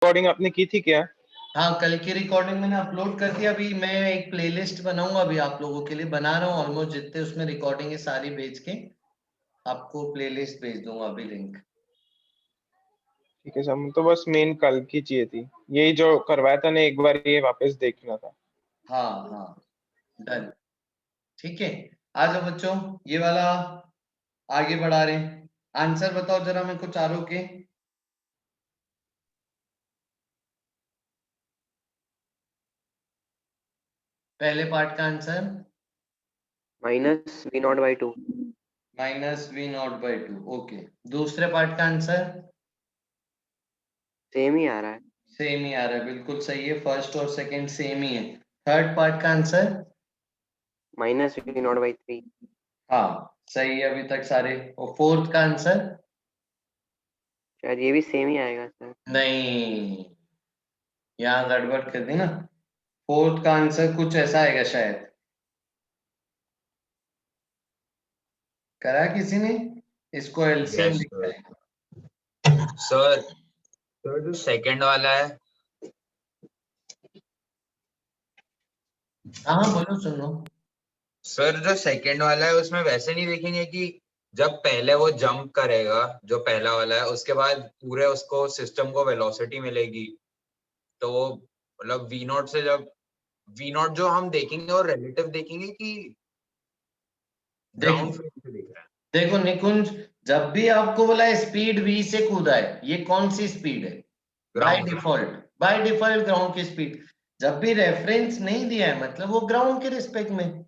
Recording आपने की थी क्या? हाँ, कल की रिकॉर्डिंग मैंने अपलोड कर दिया। अभी मैं एक प्लेलिस्ट बनाऊंगा, अभी आप लोगों के लिए बना रहा हूँ। ऑलमोस्ट जितने उसमें रिकॉर्डिंग है सारी भेज के आपको प्लेलिस्ट भेज दूंगा अभी लिंक। ठीक है सर, तो बस मेन कल की चाहिए थी। यही जो करवाया था ना एक बार, ये वापस देखना था। हाँ हाँ, डन। ठीक है, आ जाओ बच्चों, ये वाला आगे बढ़ा रहे हैं। आंसर बताओ जरा मेरे को चारों के। पहले पार्ट का आंसर -V0/2। -V0/2। ओके, दूसरे पार्ट का आंसर सेम ही आ रहा है। सेम ही आ रहा है, बिल्कुल सही है। फर्स्ट और सेकंड सेम ही है। थर्ड पार्ट का आंसर -V0/3। हाँ सही है अभी तक सारे। और फोर्थ का आंसर शायद ये भी सेम ही आएगा सर। नहीं, यहाँ गड़बड़ कर दी ना। फोर्थ का आंसर कुछ ऐसा आएगा शायद। करा किसी ने इसको एलसीएम यस लिखा सर। है। सर सर जो सेकंड वाला है, हाँ बोलो, सुन लो। सर जो सेकंड वाला है उसमें वैसे नहीं देखेंगे कि जब पहले वो जंप करेगा, जो पहला वाला है, उसके बाद पूरे उसको सिस्टम को वेलोसिटी मिलेगी, तो वो मतलब वी नॉट से जब वी नॉट जो हम देखेंगे और रिलेटिव देखेंगे कि देखो ग्राउंड फ्लोर से देख रहे हैं। देखो निकुंज, जब भी आपको बोला है स्पीड v से कूदा है, ये कौन सी स्पीड है? By ground. Default, by default ground की स्पीड। जब भी रेफरेंस नहीं दिया है मतलब वो ग्राउंड के रिस्पेक्ट में।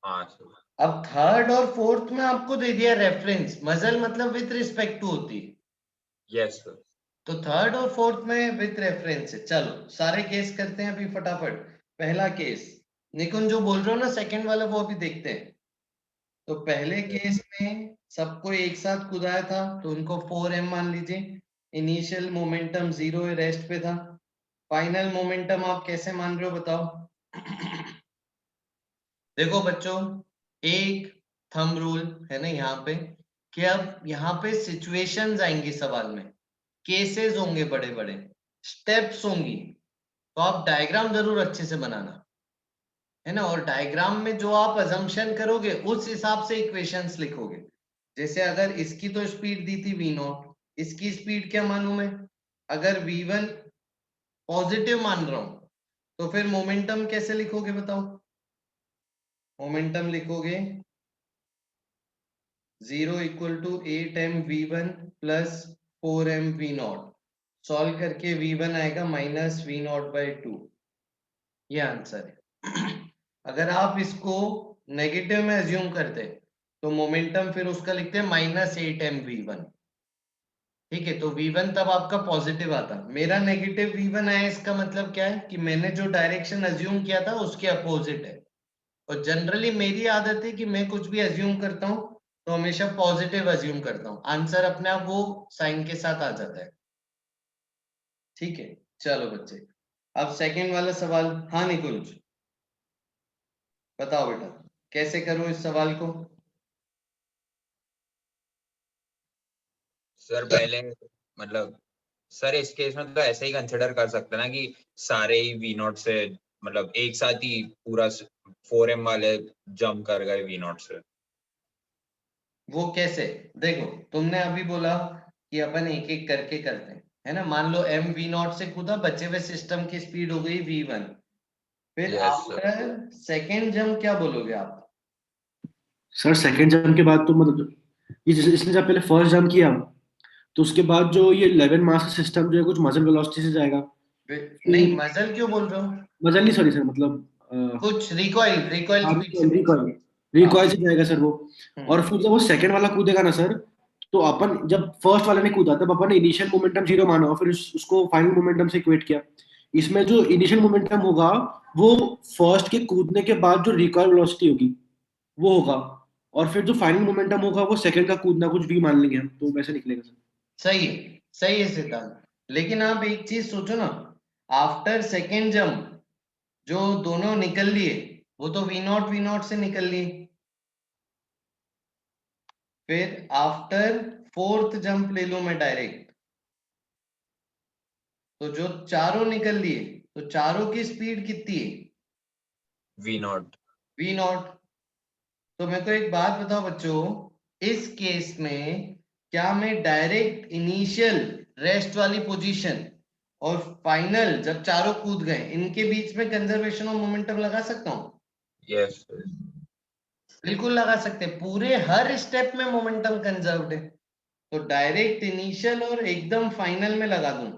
हाँ सर। अब थर्ड और फोर्थ में आपको दे दिया रेफरेंस, मजल मतलब विथ रिस्पेक्ट टू होती है। Yes sir. तो थर्ड और फोर्थ में विथ रेफरेंस है। चलो सारे केस करते हैं अभी फटाफट। पहला केस, निकुंज जो बोल रहे हो ना सेकंड वाला, वो अभी देखते हैं। तो पहले केस में सबको एक साथ कूदाया था तो उनको 4m मान लीजिए। इनिशियल मोमेंटम 0 है, रेस्ट पे था। फाइनल मोमेंटम आप कैसे मान रहे हो बताओ? देखो बच्चों, एक थंब रूल है ना यहाँ पे, कि अब यहाँ पे सिचुएशंस आएंगी सवाल में, केसेस होंगे बड़े बड़े, स्टेप्स होंगी। तो आप डायग्राम जरूर अच्छे से बनाना, है ना। और डायग्राम में जो आप अजम्पशन करोगे उस हिसाब से इक्वेशंस लिखोगे। जैसे अगर इसकी तो स्पीड दी थी v0, इसकी स्पीड क्या मानूं मैं? अगर v1 पॉजिटिव मान रहा हूं तो फिर मोमेंटम कैसे लिखोगे बताओ? मोमेंटम लिखोगे 0 = 8m v1 plus 4m v0। Solve करके v1 आएगा -V0/2। ये आंसर है। अगर आप इसको नेगेटिव में अज्यूम करते तो मोमेंटम फिर उसका लिखते हैं -8mv1। ठीक है, तो v1 तब आपका पॉजिटिव आता। मेरा नेगेटिव v1 आया, इसका मतलब क्या है कि मैंने जो डायरेक्शन अज्यूम किया था उसके अपोजिट है। और जनरली मेरी आदत है कि मैं कुछ भी अज्यूम करता हूँ तो हमेशा पॉजिटिव अज्यूम करता हूँ, आंसर अपने आप वो साइन के साथ आ जाता है। ठीक है, चलो बच्चे, अब सेकंड वाला सवाल। हाँ निकुंज बताओ बेटा, कैसे करूं इस सवाल को? सर पहले मतलब सर इस केस में तो ऐसे ही कंसिडर कर सकते हैं ना कि सारे ही वी नॉट से मतलब एक साथ ही पूरा 4m वाले जंप कर गए वी नॉट से। वो कैसे? देखो, तुमने अभी बोला कि अपन एक एक करके करते हैं, है ना। मान लो mv0 से कूदा, बचे हुए सिस्टम की स्पीड हो गई v1। फिर yes sir. After second jump क्या बोलोगे आप? सर सेकंड जंप के बाद तो मतलब इसने जब पहले फर्स्ट जंप किया तो उसके बाद जो ये 11 मास का सिस्टम जो है कुछ मसल वेलोसिटी से जाएगा। नहीं, मजल क्यों बोल रहे हो? मसल नहीं, सॉरी सर, मतलब कुछ रिकॉइल, रिकॉइल स्पीड से बोल रिकॉइल, रहे हो। रिकॉइल हाँ। से जाएगा सर वो। और फिर जब वो सेकंड वाला कूदेगा ना सर, तो अपन जब फर्स्ट वाले ने कूदा तब अपन ने इनिशियल मोमेंटम 0 माना और फिर उसको फाइनल मोमेंटम से इक्वेट किया। इसमें जो इनिशियल मोमेंटम होगा वो फर्स्ट के कूदने के बाद जो रिकॉइल वेलोसिटी होगी वो होगा, और फिर जो फाइनल मोमेंटम होगा वो सेकंड का कूदना कुछ भी मान लेंगे हम, तो वैसे निकलेगा सर। सही है, सही है सिद्धांत। लेकिन आप एक चीज सोचो ना, आफ्टर सेकेंड जंप जो दोनों निकल लिए वो तो v0 से निकल लिए। फिर आफ्टर फोर्थ जंप ले लो मैं डायरेक्ट, तो जो चारों निकल लिए, तो चारों की स्पीड कितनी है? V0। V0। तो मेरे को एक बात बताओ बच्चों, इस केस में क्या मैं डायरेक्ट इनिशियल रेस्ट वाली पोजीशन और फाइनल जब चारों कूद गए इनके बीच में कंजर्वेशन ऑफ मोमेंटम लगा सकता हूँ? यस। बिल्कुल लगा सकते हैं, पूरे हर स्टेप में मोमेंटम कंजर्व्ड है, तो डायरेक्ट इनिशियल और एकदम फाइनल में लगा दूं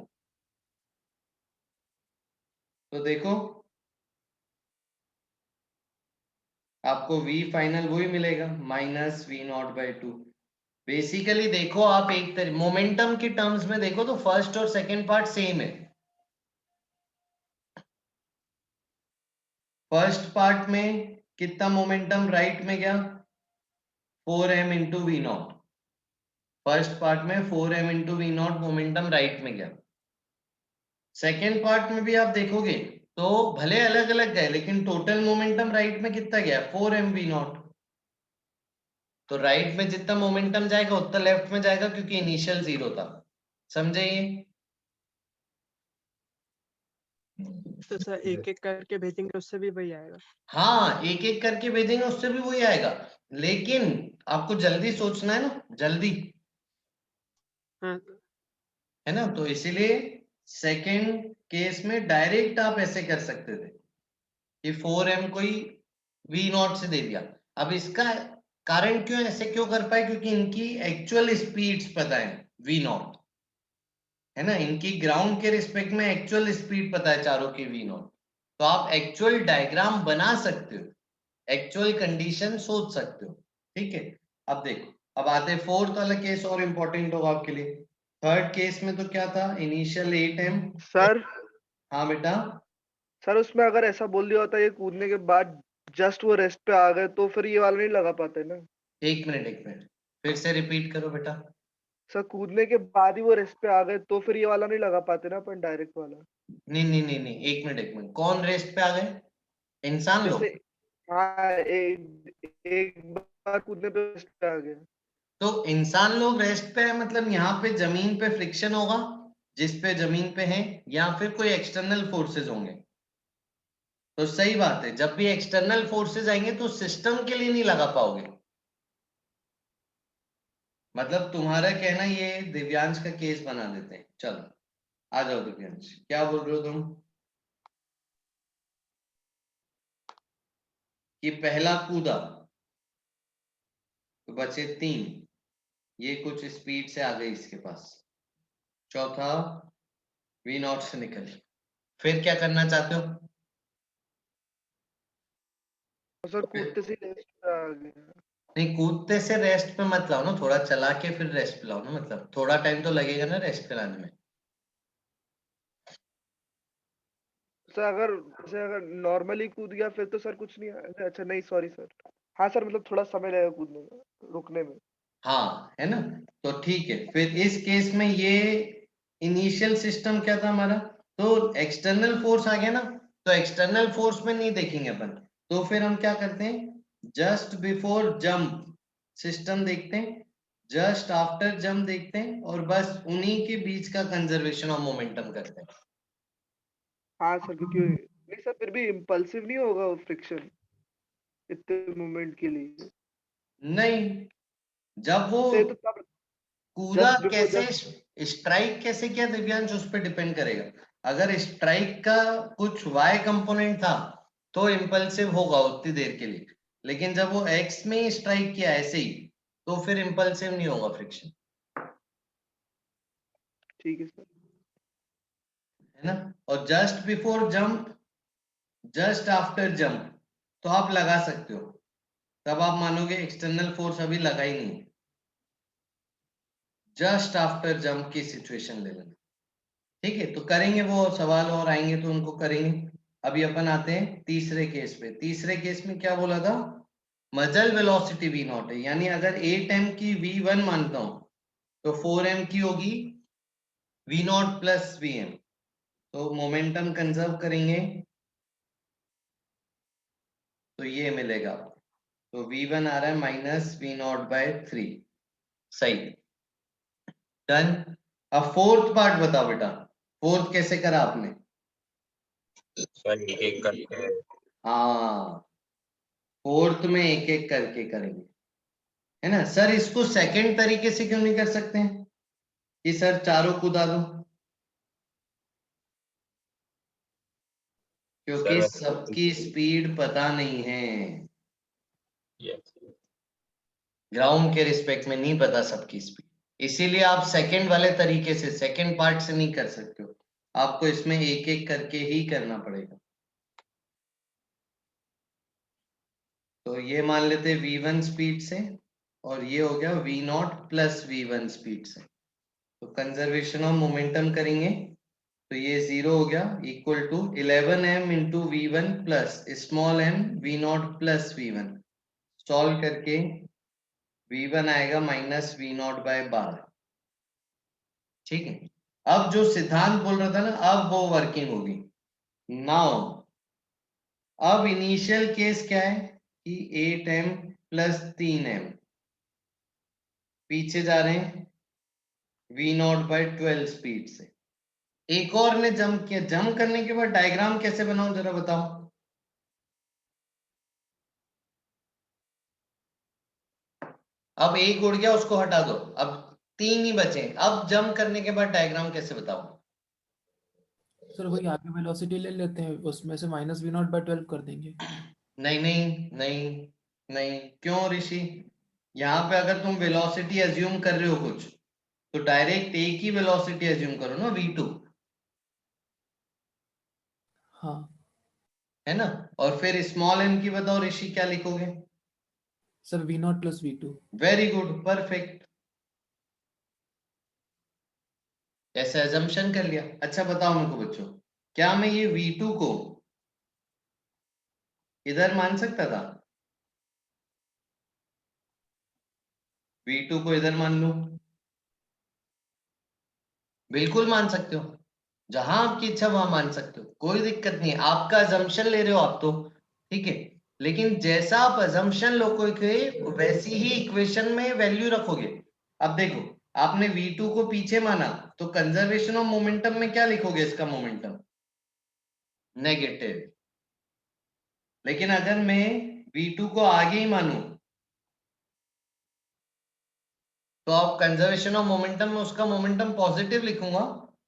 तो देखो आपको V फाइनल वही मिलेगा -V0/2। बेसिकली देखो आप एक मोमेंटम की टर्म्स में देखो तो फर्स्ट और सेकंड पार्ट सेम है। फर्स्ट पार्ट में कितना मोमेंटम राइट में गया? 4m into V0। First part में 4m into V0 momentum right में गया। सेकेंड पार्ट में भी आप देखोगे तो भले अलग अलग गए लेकिन टोटल मोमेंटम राइट में कितना गया? 4m V0। तो राइट में जितना मोमेंटम जाएगा उतना लेफ्ट में जाएगा क्योंकि इनिशियल 0 था। समझे ये? तो सर एक एक करके भेजेंगे उससे भी वही आएगा? हाँ, एक एक करके भेजेंगे उससे भी वही आएगा, लेकिन आपको जल्दी सोचना है ना, जल्दी, हाँ है ना? तो इसीलिए सेकंड केस में डायरेक्ट आप ऐसे कर सकते थे कि 4m कोई V0 से दे दिया। अब इसका कारण क्यों ऐसे क्यों कर पाए? क्योंकि इनकी एक्चुअल स्पीड्स पता है V0, है ना? इनकी ग्राउंड के रिस्पेक्ट में एक्चुअल स्पीड पता है चारों की V0। तो आप एक्चुअल डायग्राम बना सकते हो, एक्चुअल कंडीशन सोच सकते हो, ठीक है? अब देखो, अब आते फोर्थ वाला केस और इंपॉर्टेंट होगा आपके लिए। थर्ड केस में तो क्या था? Initial 8m। सर हाँ बेटा। सर उसमें अगर ऐसा बोल दिया होता ये कूदने के बाद जस्ट वो रेस्ट पे आ गए तो फिर ये वाला नहीं लगा पाते ना? एक मिनट फिर से रिपीट करो बेटा। सर कूदने के बाद ही वो रेस्ट पे आ गए तो फिर ये वाला नहीं लगा पाते ना अपन, डायरेक्ट वाला? नहीं, एक मिनट कौन रेस्ट पे आ गए? इंसान लोग। जैसे हाँ, एक बार कूदने पे रेस्ट पे आ गए। तो इंसान लोग रेस्ट पे है मतलब यहाँ पे जमीन पे फ्रिक्शन होगा जिस पे जमीन पे है, या फिर कोई एक्सटर्नल फोर्सेस होंगे। तो सही बात है, जब भी एक्सटर्नल फोर्सेस आएंगे तो सिस्टम के लिए नहीं लगा पाओगे। मतलब तुम्हारा कहना ये दिव्यांश का केस बना देते हैं। चलो आ जाओ दिव्यांश, क्या बोल रहे हो तुम? कि पहला कूदा तो बचे 3, ये कुछ स्पीड से आ गई इसके पास। चौथा V0 से निकली, फिर क्या करना चाहते हो? और सर कूदते से रेस्ट पे आ गए। नहीं, कूदते से रेस्ट पे मत लाओ ना, थोड़ा चला के फिर रेस्ट पे लाओ ना, मतलब थोड़ा टाइम तो लगेगा ना रेस्ट पे लाने में। सर अगर नॉर्मली कूद गया फिर तो सर कुछ नहीं अच्छा नहीं सॉरी सर। हाँ सर मतलब थोड़ा समय लगेगा कूदने में, रुकने में। हाँ, है ना? तो ठीक है, फिर इस केस में ये इनिशियल सिस्टम क्या था हमारा? तो एक्सटर्नल फोर्स आ गया ना, तो एक्सटर्नल फोर्स में नहीं देखेंगे अपन, तो फिर हम क्या करते हैं? जस्ट बिफोर जंप सिस्टम देखते हैं, जस्ट आफ्टर जंप देखते हैं, और बस उन्हीं के बीच का कंजर्वेशन ऑफ मोमेंटम करते हैं। हाँ सर क्योंकि नहीं सर फिर भी इम्पल्सिव नहीं होगा वो फ्रिक्शन इतने मोमेंट के लिए? नहीं, जब वो तो ये तो तब कूदा जस्ट बिफोर कैसे, स्ट्राइक कैसे किया दिव्यांश, उस पर डिपेंड करेगा। अगर स्ट्राइक का कुछ वाई कंपोनेंट था तो इम्पल्सिव होगा उतनी देर के लिए, लेकिन जब वो एक्स में स्ट्राइक किया ऐसे ही तो फिर इम्पल्सिव नहीं होगा फ्रिक्शन, ठीक है सर। है ना? और just before jump, just after jump तो आप लगा सकते हो, तब आप मानोगे एक्सटर्नल फोर्स अभी लगा ही नहीं। जस्ट आफ्टर जंप की सिचुएशन ले लेना, ठीक है? तो करेंगे वो सवाल और आएंगे तो उनको करेंगे। अभी अपन आते हैं तीसरे केस पे। तीसरे केस में क्या बोला था? मजल वेलोसिटी V0 है, यानी अगर 8m की V1 मानता हूं तो 4m की होगी V0 प्लस Vm, तो मोमेंटम कंजर्व करेंगे तो ये मिलेगा। तो V1 आ रहा है -V0/3, सही, डन। अब फोर्थ पार्ट बताओ बेटा, फोर्थ कैसे करा आपने? सर एक एक करके हाँ, फोर्थ में एक एक करके करेंगे, है ना सर? इसको सेकंड तरीके से क्यों नहीं कर सकते हैं कि सर चारों कूदा दो? क्योंकि सर सबकी स्पीड पता नहीं है, यस ग्राउंड के रिस्पेक्ट में नहीं पता सबकी स्पीड, इसीलिए आप सेकंड वाले तरीके से, सेकंड पार्ट से नहीं कर सकते हो, आपको इसमें एक एक करके ही करना पड़ेगा। तो ये मान लेते v1 स्पीड से, और ये हो गया v0 प्लस v1 स्पीड से। तो कंजर्वेशन ऑफ मोमेंटम करेंगे तो ये 0 हो गया, equal to 11m into v1 plus small m v0 plus v1। Solve करके v1 आएगा माइनस v0 बाय 12। ठीक है, अब जो सिद्धांत बोल रहा था ना, अब वो वर्किंग होगी। नाउ अब इनिशियल केस क्या है कि 8m प्लस 3m, पीछे जा रहे हैं v0 बाय 12 स्पीड से। एक और ने जंप किया, जंप करने के बाद डायग्राम कैसे बनाऊं जरा बताओ? अब एक उड़ गया, उसको हटा दो, अब 3 ही बचे, अब जंप करने के बाद डायग्राम कैसे बताओ? सर वही आगे वेलोसिटी ले लेते हैं, उसमें से माइनस वी नॉट बाई 12 कर देंगे। नहीं नहीं नहीं नहीं, क्यों ऋषि? यहाँ पे अगर तुम वेलोसिटी अज्यूम कर रहे हो कुछ, तो डायरेक्ट एक ही वेलोसिटी अज्यूम करो ना, v2, हाँ है ना? और फिर स्मॉल m की बताओ ऋषि, क्या लिखोगे? Sir v not plus v two. Very good, perfect, ऐसे अजम्पशन कर लिया। अच्छा बताओ मेरे को बच्चों, क्या मैं ये v2 को इधर मान सकता था? v2 को इधर मान लूं? बिल्कुल मान सकते हो, जहां आपकी इच्छा वहां मान सकते हो, कोई दिक्कत नहीं है, आपका अजम्पशन ले रहे हो आप तो, ठीक है। लेकिन जैसा आप अजम्पशन लोगे वैसी ही इक्वेशन में वैल्यू रखोगे। अब देखो, आपने v2 को पीछे माना, तो कंजर्वेशन ऑफ मोमेंटम में क्या लिखोगे? इसका मोमेंटम नेगेटिव। लेकिन अगर मैं v2 को आगे ही मानूं, तो आप कंजर्वेशन ऑफ मोमेंटम में उसका मोमेंटम पॉजिटिव लिखूंगा,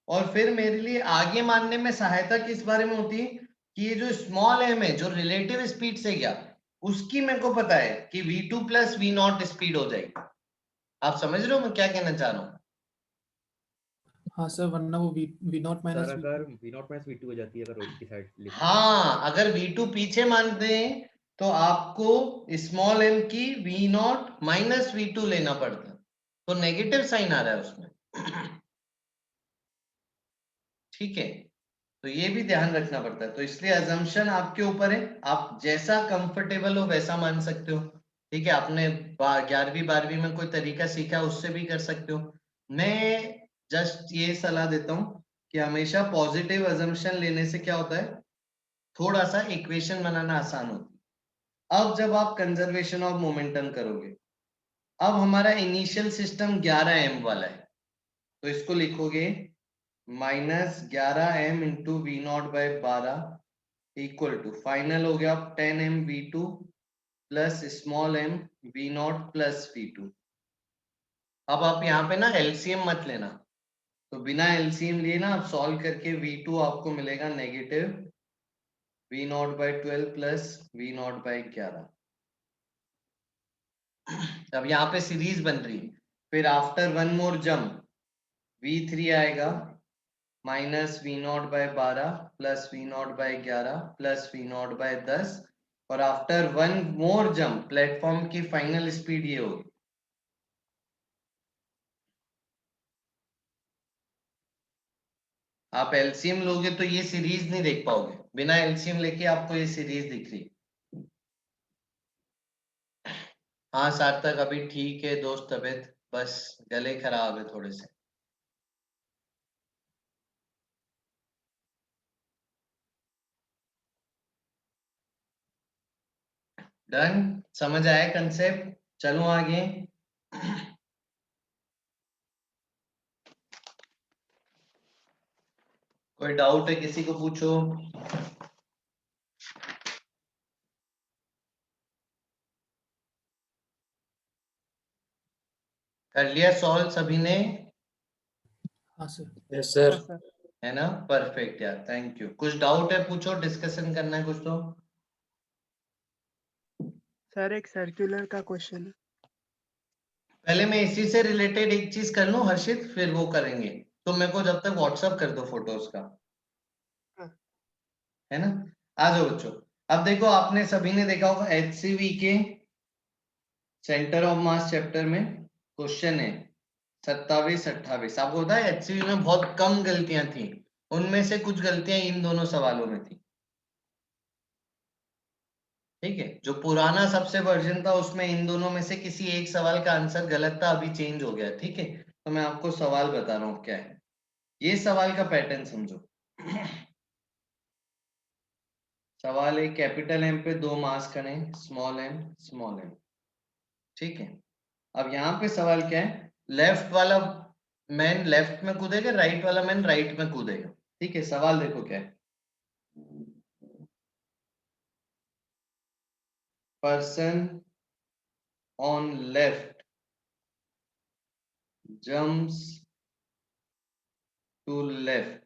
और फिर मेरे लिए आगे मानने में सहायता किस बारे में होती है कि ये जो स्मॉल m है, जो रिलेटिव स्पीड से गया, उसकी मेरे को पता है कि v2 प्लस v0 स्पीड हो जाएगी। आप समझ रहे हो मैं क्या कहना चाह रहा हूँ? हाँ सर, वरना वो वी नॉट माइनस सर अगर v नॉट माइनस v2 हो जाती है, अगर उल्टी साइड लिखते हैं। हाँ, अगर v2 पीछे मानते हैं तो आपको स्मॉल m की v0 माइनस v2 लेना पड़ता है, तो नेगेटिव साइन आ रहा है उसमें। ठीक है, तो ये भी ध्यान रखना पड़ता है, तो इसलिए अजम्पशन आपके ऊपर है, आप जैसा कंफर्टेबल हो वैसा मान सकते हो। ठीक है, आपने 11वीं 12वीं में कोई तरीका सीखा, उससे भी कर सकते हो। मैं जस्ट ये सलाह देता हूँ कि हमेशा पॉजिटिव अजम्पशन लेने से क्या होता है, थोड़ा सा इक्वेशन बनाना आसान होता है। अब जब आप कंजर्वेशन ऑफ मोमेंटम करोगे, अब हमारा इनिशियल सिस्टम 11m वाला है, तो इसको लिखोगे minus 11m into v not by 12 equal to, final हो गया 10m v2 plus small m v0 plus v2। अब आप यहाँ पे ना एलसीएम मत लेना, तो बिना एलसीएम लिए ना आप सॉल्व करके v2 आपको मिलेगा negative v0 by 12 plus v0 by 11। अब यहाँ पे सीरीज बन रही है, फिर after one more jump v3 आएगा minus v0 by 12 plus v0 by 11 plus v0 by 10, और after one more jump platform की फाइनल स्पीड ये होगी। आप एलसीएम लोगे तो ये सीरीज नहीं देख पाओगे, बिना एलसीएम लेके आपको ये सीरीज दिख रही। हाँ सार्थक, अभी ठीक है दोस्त, तबियत बस गले खराब है थोड़े से। डन, समझ आया कंसेप्ट? चलो आगे। कोई डाउट है किसी को पूछो। कर लिया सॉल्व सभी ने? हाँ सर। यस हाँ सर। सर। है ना, परफेक्ट यार, थैंक यू। कुछ डाउट है पूछो, डिस्कशन करना है कुछ तो। सर एक सर्कुलर का क्वेश्चन है। पहले मैं इसी से रिलेटेड एक चीज कर लूं हर्षित, फिर वो करेंगे। तो मेरे को जब तक व्हाट्सअप कर दो फोटोज का, हाँ। है ना। आ जाओ बच्चों। अब देखो, आपने सभी ने देखा होगा HCV के सेंटर ऑफ मास चैप्टर में क्वेश्चन है 27-28। आपको पता है HCV में बहुत कम गलतियां थी, उनमें से कुछ गलतियां इन दोनों सवालों में थी। ठीक है, जो पुराना सबसे वर्जन था उसमें इन दोनों में से किसी एक सवाल का आंसर गलत था, अभी चेंज हो गया। ठीक है, तो मैं आपको सवाल बता रहा हूँ क्या है। ये सवाल का पैटर्न समझो। सवाल है, कैपिटल एम पे 2 मास करें, स्मॉल एम स्मॉल एम। ठीक है, अब यहाँ पे सवाल क्या है, लेफ्ट वाला मैन लेफ्ट में कूदेगा, राइट वाला मैन राइट में कूदेगा। ठीक है, सवाल देखो क्या है। Person on left jumps to left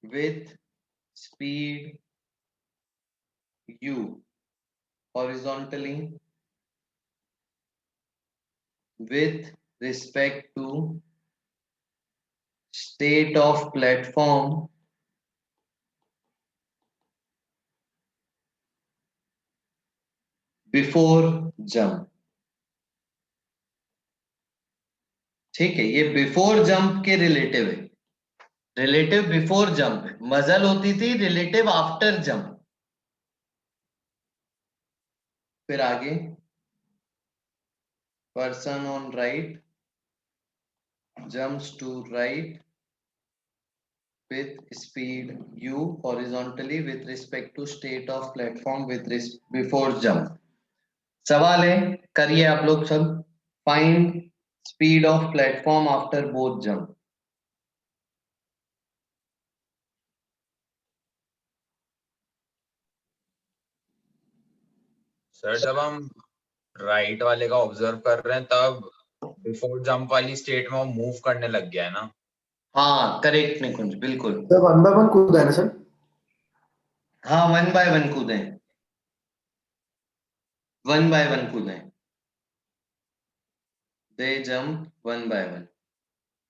with speed u horizontally with respect to state of platform before jump। ठीक है, ये बिफोर जंप के रिलेटिव है, रिलेटिव बिफोर जंप है। मजल होती थी रिलेटिव आफ्टर जंप। फिर आगे, person on right jumps to right with speed u horizontally with respect to state of platform with before jump। सवाल है, करिए आप लोग सब। Find speed of platform after both jump. Sir जब हम राइट वाले का ऑब्जर्व कर रहे हैं तब बिफोर जंप वाली स्टेट में वो मूव करने लग गया है ना। हाँ करेक्ट निकुंज, बिल्कुल। सर 1 by 1 कूदा है ना सर? हाँ 1 by 1 कूदे, 1 by 1 कूदे, दे जंप 1 by 1।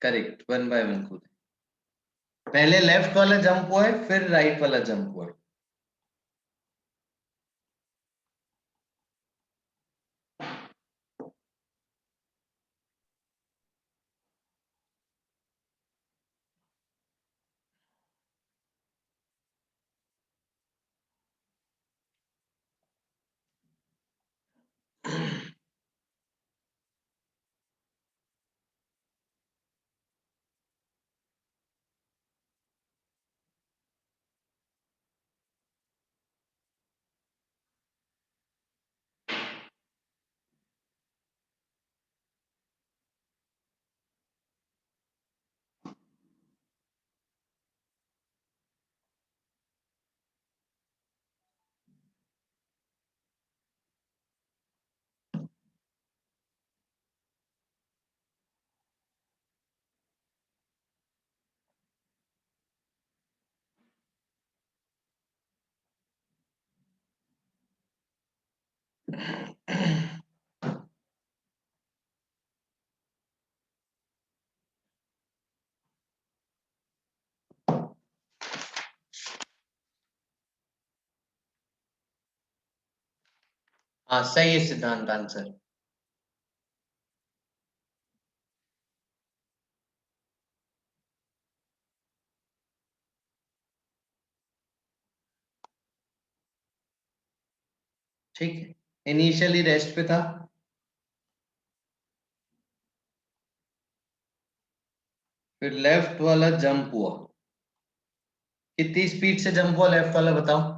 करेक्ट, 1 by 1 कूदे। पहले लेफ्ट वाला जंप हुआ है, फिर राइट वाला जंप हुआ है। हाँ सही है सिद्धांत, आंसर। ठीक है, इनिशियली रेस्ट पे था, फिर लेफ्ट वाला जंप हुआ। कितनी स्पीड से जंप हुआ लेफ्ट वाला, बताओ।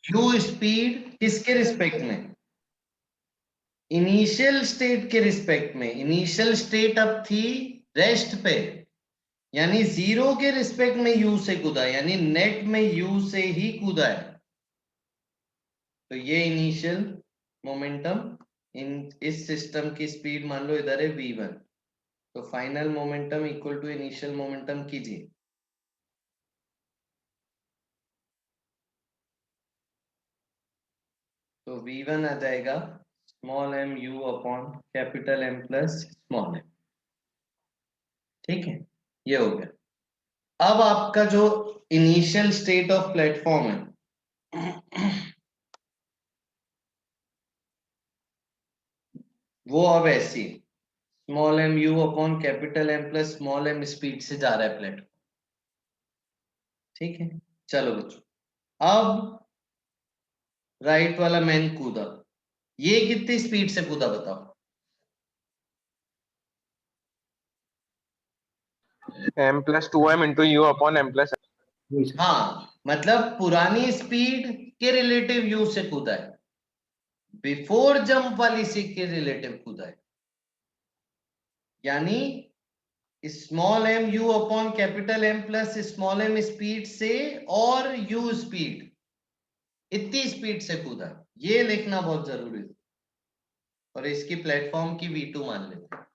u स्पीड किसके रिस्पेक्ट में? इनिशियल स्टेट के रिस्पेक्ट में, इनिशियल स्टेट अब थी रेस्ट पे, यानी 0 के रिस्पेक्ट में u से कूदा, यानी नेट में u से ही कूदा है, तो ये इनिशियल मोमेंटम, इस सिस्टम की स्पीड मान लो इधर है v1, तो final momentum equal to initial momentum कीजिए। तो v1 आ जाएगा small m u upon capital M plus small m। ठीक है, ये हो गया। अब आपका जो इनिशियल स्टेट ऑफ प्लेटफॉर्म है वो अब ऐसी small m u upon capital M plus small m speed से जा रहा है प्लेटफॉर्म। ठीक है, चलो बच्चों, अब राइट वाला मैन कूदा, ये कितनी स्पीड से कूदा बताओ? m+2m into you upon m+, हाँ, मतलब पुरानी स्पीड के रिलेटिव u से कूदा है, बिफोर जंप वाली से के रिलेटिव कूदा है, यानी small m u upon capital M plus small m speed से और u स्पीड, इतनी स्पीड से कूदा, ये लिखना बहुत जरूरी है। और इसकी प्लेटफॉर्म की v2 मान लेते हैं।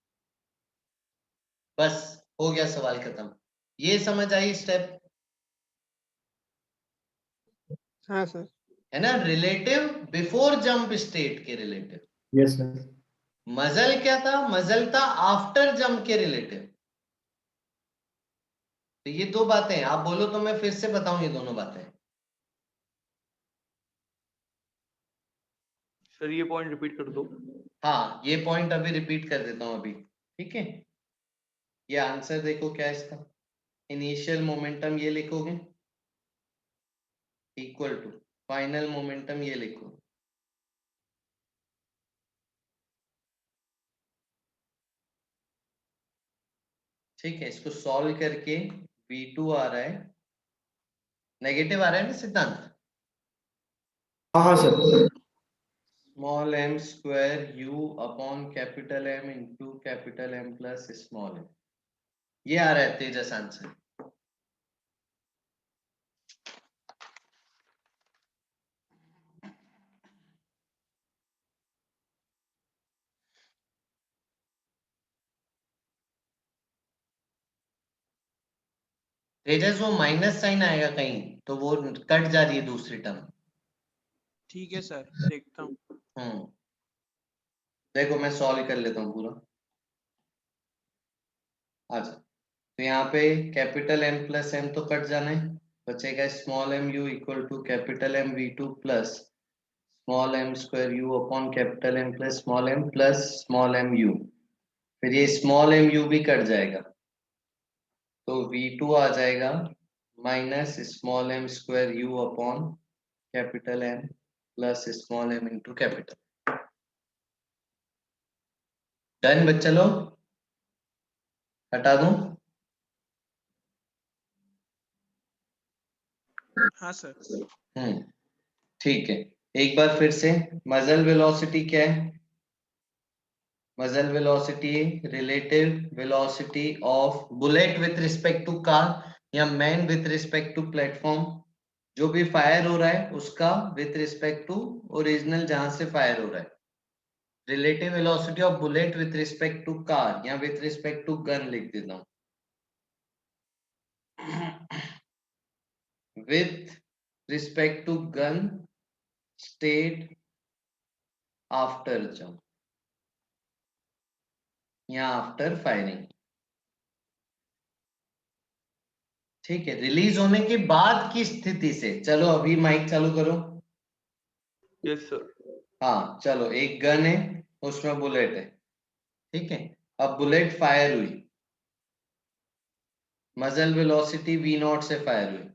बस हो गया, सवाल खत्म। ये समझ आई स्टेप? हाँ सर। है ना, रिलेटिव बिफोर जंप स्टेट के रिलेटिव। Yes sir. मजल क्या था? मजल था आफ्टर जंप के रिलेटिव। तो ये दो बातें, आप बोलो तो मैं फिर से बताऊं ये दोनों बातें। सर ये पॉइंट रिपीट कर दो। हाँ, ये पॉइंट अभी रिपीट कर देता हूं अभी। ठीक है, ये आंसर देखो क्या है इसका। इनिशियल मोमेंटम ये लिखोगे इक्वल टू फाइनल मोमेंटम ये लिखो। ठीक है, इसको सॉल्व करके v2 आ रहा है, नेगेटिव आ रहा है ना सिद्धांत? हाँ sir. Small m square u upon capital M into capital M plus small m, ये आ रहा है तेजस आंसर। तेजस वो माइनस साइन आएगा कहीं तो वो कट जा रही है दूसरी टर्म। ठीक है सर, देखता हूँ। देखो मैं सॉल्व कर लेता हूँ पूरा। अच्छा, तो यहाँ पे कैपिटल M प्लस M तो कट जाना है, बचेगा small m u equal to capital M v2 plus small m square u upon capital M plus small m u, फिर ये स्मॉल m u भी कट जाएगा, तो v2 आ जाएगा minus small m square u upon capital M plus small m into capital. Done बच्चा लोग, हटा दूं? हाँ सर। ठीक है, एक बार फिर से मजल वेलोसिटी क्या है? Muzzle velocity relative velocity of bullet with respect to car या man with respect to platform, जो भी फायर हो रहा है उसका विथ रिस्पेक्ट टू ओरिजिनल जहां से फायर हो रहा है। Relative velocity of bullet with respect to car या विथ रिस्पेक्ट टू गन लिख देता हूं, with respect to gun state after jump या आफ्टर फायरिंग। ठीक है, रिलीज होने के बाद की स्थिति से। चलो अभी माइक चालू करो। Yes sir. हाँ चलो, एक गन है उसमें बुलेट है, ठीक है, अब बुलेट फायर हुई, मजल वेलोसिटी v0 से फायर हुई।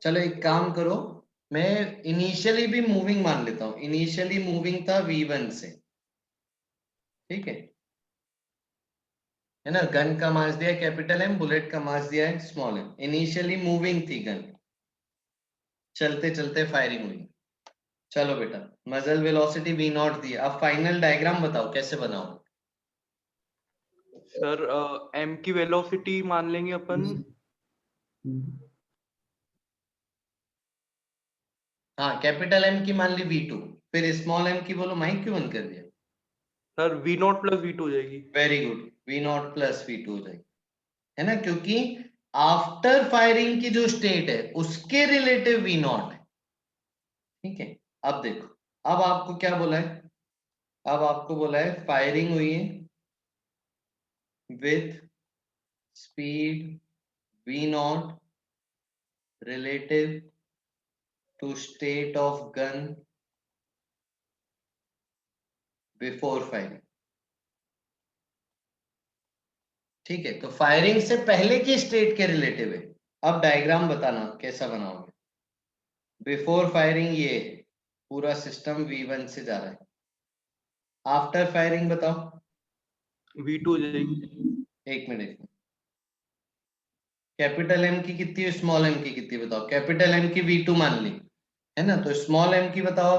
चलो एक काम करो, मैं इनिशियली भी मूविंग मान लेता हूं, इनिशियली मूविंग था v1 से, ठीक है ना, गन का मास दिया कैपिटल M, बुलेट का मास दिया है स्मॉल m, इनिशियली मूविंग थी गन, चलते चलते फायरिंग हुई। चलो बेटा, मजल वेलोसिटी v नॉट दी, अब फाइनल डायग्राम बताओ कैसे बनाओ। सर m की वेलोसिटी मान लेंगे अपन। हाँ, कैपिटल M की मान ली v2, फिर स्मॉल m की बोलो, माइक क्यों बंद कर दिया? Sir v not plus v2 हो जाएगी। Very good, v not plus v2 हो जाएगी, है ना, क्योंकि आफ्टर फायरिंग की जो स्टेट है उसके रिलेटिव v नॉट है। ठीक है, अब देखो, अब आपको क्या बोला है, अब आपको बोला है फायरिंग हुई है with speed v not relative to state of gun before firing. ठीक है, तो फायरिंग से पहले की स्टेट के रिलेटिव है। अब डायग्राम बताना कैसा बनाओगे। बिफोर फायरिंग ये है, पूरा सिस्टम v1 से जा रहा है। आफ्टर फायरिंग बताओ। v2 हो जाएगी। एक मिनट, कैपिटल M की कितनी, स्मॉल m की कितनी बताओ। कैपिटल M की v2 मान ली, है ना, तो स्मॉल m की बताओ।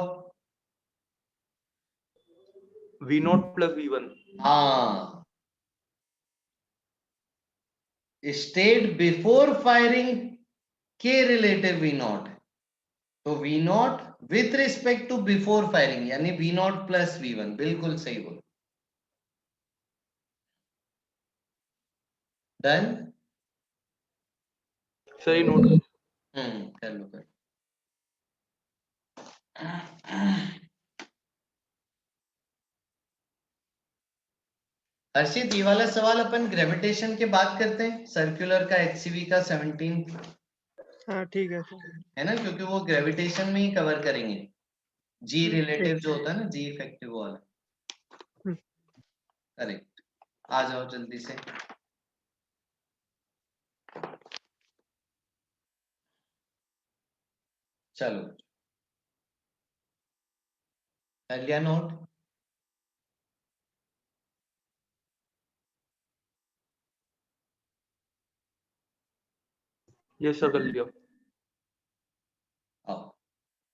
v not plus v1। हाँ, स्टेट बिफोर फायरिंग के रिलेटिव v नॉट है, तो v not with respect to before firing, यानी v नॉट प्लस v1। बिल्कुल सही बोलो, डन। सही नोट। कर लो कर। हर्षित, ये वाला सवाल अपन ग्रेविटेशन के बात करते हैं, सर्कुलर का HCV का 17, हाँ ठीक है सर। है ना, क्योंकि वो ग्रेविटेशन में ही कवर करेंगे। जी रिलेटिव ठीक। जो होता है ना, जी इफेक्टिव वाला। करेक्ट, आ जाओ जल्दी से। चलो, कर लिया नोट। ये सर कर लिया। आओ,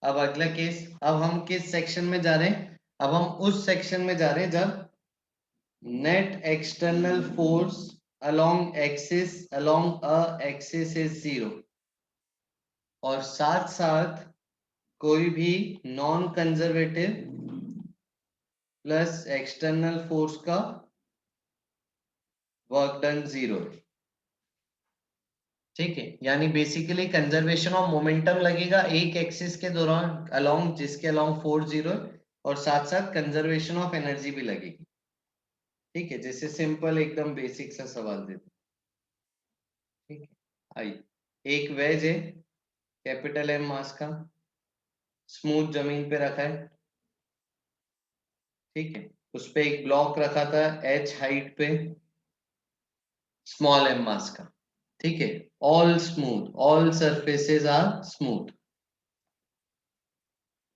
अब अगला केस। अब हम किस सेक्शन में जा रहे हैं? अब हम उस सेक्शन में जा रहे हैं जब net external force along a axis is 0, और साथ साथ कोई भी non conservative plus external force का वर्क डन 0। ठीक है, यानी बेसिकली कंजर्वेशन ऑफ मोमेंटम लगेगा एक एक्सिस के दौरान अलोंग, जिसके अलोंग फोर्स 0 है, और साथ साथ कंजर्वेशन ऑफ एनर्जी भी लगेगी। ठीक है, जैसे सिंपल एकदम बेसिक सा सवाल देते। ठीक है, आई, एक वेज है कैपिटल M मास का, स्मूथ जमीन पे रखा है। ठीक है, उस पे एक ब्लॉक रखा था h हाइट पे, स्मॉल m मास का। ठीक है, all smooth, all surfaces are smooth.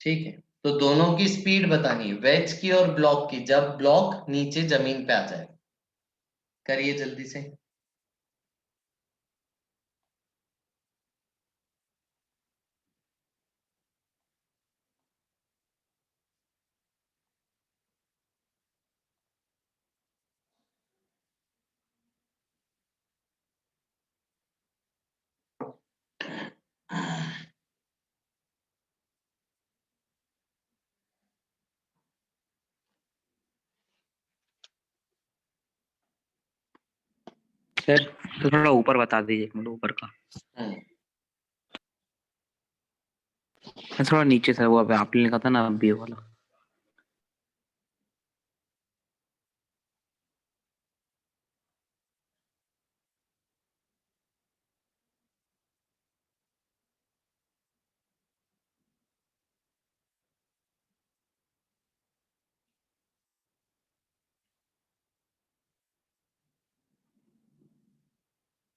ठीक है, तो दोनों की स्पीड बतानी है, वेज की और ब्लॉक की, जब ब्लॉक नीचे जमीन पे आ जाए। करिए जल्दी से। सर तो थोड़ा ऊपर बता दीजिए, मतलब ऊपर का। थोड़ा नीचे सर, वो आपने लिखा था ना बी वाला।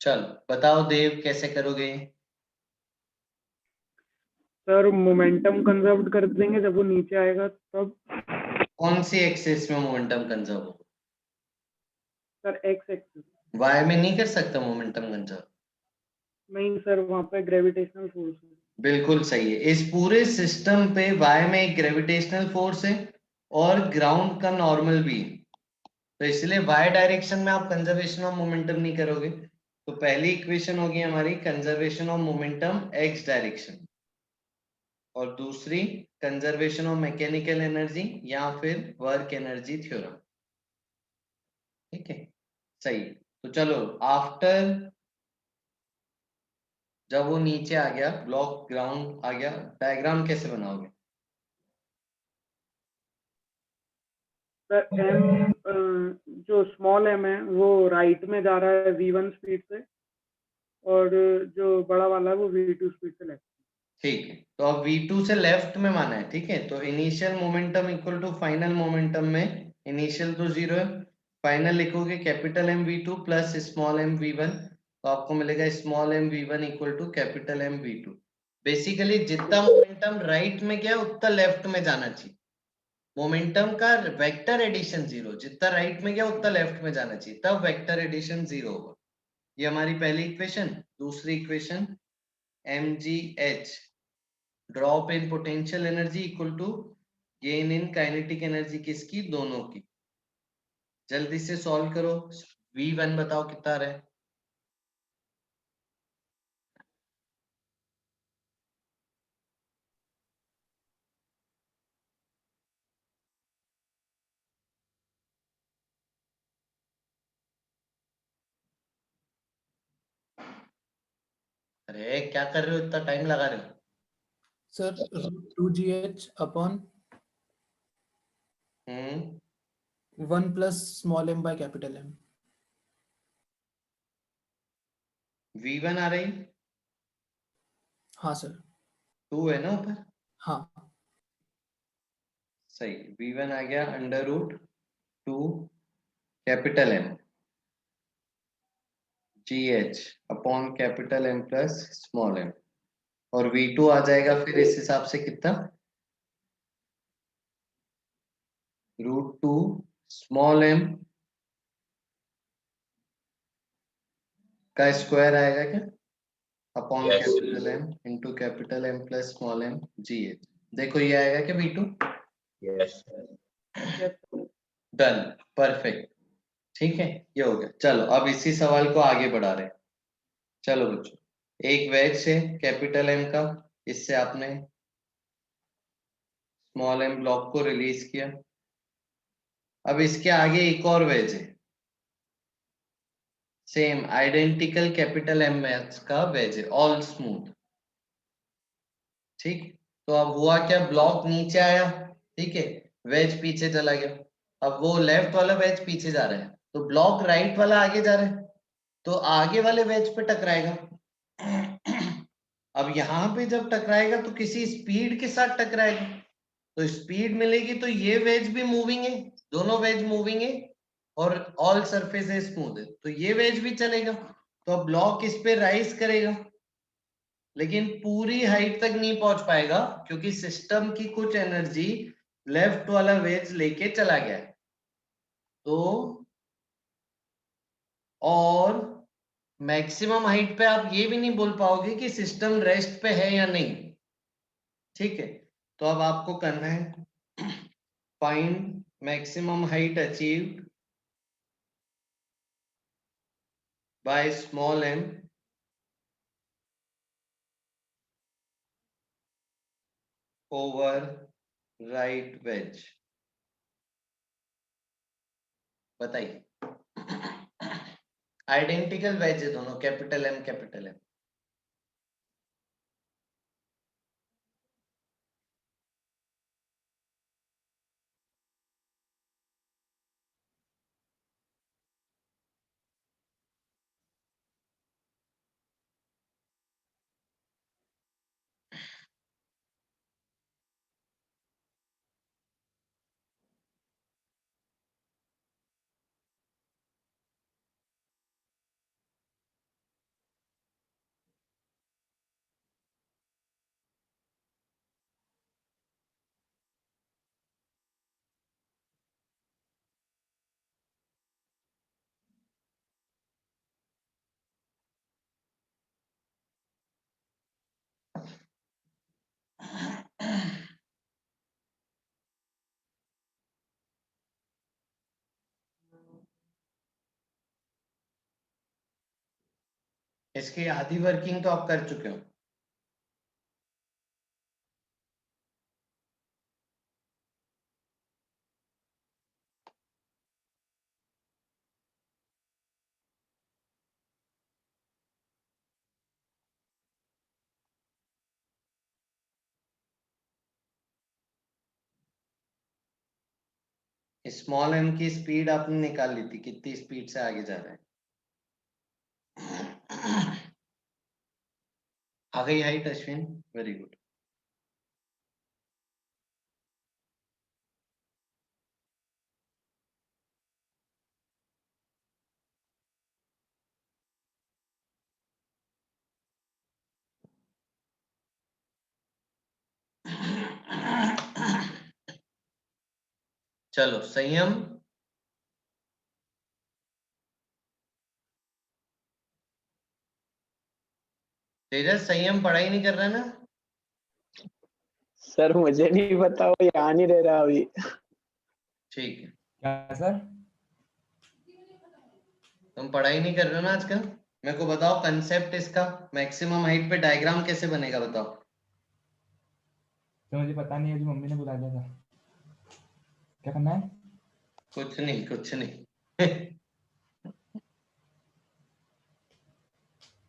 चलो बताओ देव, कैसे करोगे? सर मोमेंटम कंजर्व कर देंगे, जब वो नीचे आएगा तब। कौन सी एक्सिस में मोमेंटम कंजर्व हो? Sir x axis. वाई में नहीं कर सकता मोमेंटम कंजर्व। नहीं सर, वहां पे ग्रेविटेशनल फोर्स है। बिल्कुल सही है। इस पूरे सिस्टम पे वाई में एक ग्रेविटेशनल फोर्स है और ग्राउंड का नॉर्मल भी है, तो इसलिए वाई डायरेक्शन में आप कंजर्वेशन ऑफ मोमेंटम नहीं करोगे। तो पहली इक्वेशन होगी हमारी conservation of momentum x direction, और दूसरी कंजर्वेशन ऑफ मैकेनिकल एनर्जी या फिर वर्क एनर्जी थ्योरम। ठीक है, सही। तो चलो, आफ्टर जब वो नीचे आ गया, ब्लॉक ग्राउंड आ गया, डायग्राम कैसे बनाओगे? सर एम जो स्मॉल एम है वो राइट में जा रहा है v1 स्पीड से, और जो बड़ा वाला है वो v2 स्पीड से लेफ्ट। ठीक है, तो अब v2 से लेफ्ट में माना है। ठीक है, तो initial momentum equal to final momentum में इनिशियल तो जीरो है, फाइनल लिखोगे capital M v2 plus small m v1, तो आपको मिलेगा small m v1 equal to capital M v2। Basically जितना मोमेंटम राइट में गया उतना लेफ्ट में जाना चाहिए। मोमेंटम का वेक्टर एडिशन जीरो, जितना राइट में गया उतना लेफ्ट में जाना चाहिए, तब वेक्टर एडिशन जीरो होगा। ये हमारी पहली इक्वेशन। दूसरी equation mgh, drop in potential energy equal to gain in kinetic energy, किसकी? दोनों की। जल्दी से सॉल्व करो। v1 बताओ कितना आ रहा है? अरे क्या कर रहे हो, इतना टाइम लगा रहे हो? Sir 2gh upon hmm 1 plus small m by capital M। v1 आ रही, हाँ सर। 2 है ना ऊपर? हाँ सही, v1 आ गया under root 2 capital M GH upon capital M plus small m, और v2 आ जाएगा फिर इस हिसाब से कितना? √2 स्मॉल m का स्क्वायर आएगा क्या, upon Yes. Capital M into capital M plus small m GH। देखो ये आएगा क्या v2? Yes. Done, perfect. ठीक है, ये हो गया। चलो अब इसी सवाल को आगे बढ़ा रहे हैं। चलो बच्चों, एक वेज है कैपिटल M का, इससे आपने स्मॉल m ब्लॉक को रिलीज किया। अब इसके आगे एक और वेज है, same identical capital M maths का वेज है, ऑल स्मूथ। ठीक, तो अब हुआ क्या, ब्लॉक नीचे आया, ठीक है, वेज पीछे चला गया। अब वो लेफ्ट वाला वेज पीछे जा रहा है, तो ब्लॉक राइट वाला आगे जा रहा है, तो आगे वाले वेज पे टकराएगा। अब यहाँ पे जब टकराएगा तो किसी स्पीड के साथ टकराएगा, तो स्पीड मिलेगी, तो ये वेज भी मूविंग है, दोनों वेज मूविंग है, और ऑल सरफेस है स्मूथ है, तो ये वेज भी चलेगा। तो अब ब्लॉक इस पे राइज करेगा, लेकिन पूरी हाइट तक नहीं पहुंच पाएगा, क्योंकि सिस्टम की कुछ एनर्जी लेफ्ट वाला वेज लेके चला गया है। तो और मैक्सिमम हाइट पे आप ये भी नहीं बोल पाओगे कि सिस्टम रेस्ट पे है या नहीं। ठीक है, तो अब आपको करना है find maximum height achieved by small m over right wedge. बताइए, आइडेंटिकल वेज है दोनों, कैपिटल M कैपिटल M। इसकी आधी वर्किंग तो आप कर चुके हो। स्मॉल एम की स्पीड आपने निकाल ली थी, कितनी स्पीड से आगे जा रहा है। आ गई हाइट अश्विन, वेरी गुड। चलो संयम, तेजस संयम पढ़ाई नहीं कर रहा ना? सर मुझे नहीं पता, वो यहाँ नहीं रह रहा अभी। ठीक है, क्या सर? तुम पढ़ाई नहीं कर रहे हो ना आजकल? मेरे को बताओ कंसेप्ट इसका, मैक्सिमम हाइट पे डायग्राम कैसे बनेगा बताओ। सर मुझे पता नहीं है, जो मम्मी ने बुला दिया था। क्या करना है? कुछ नहीं कुछ नहीं।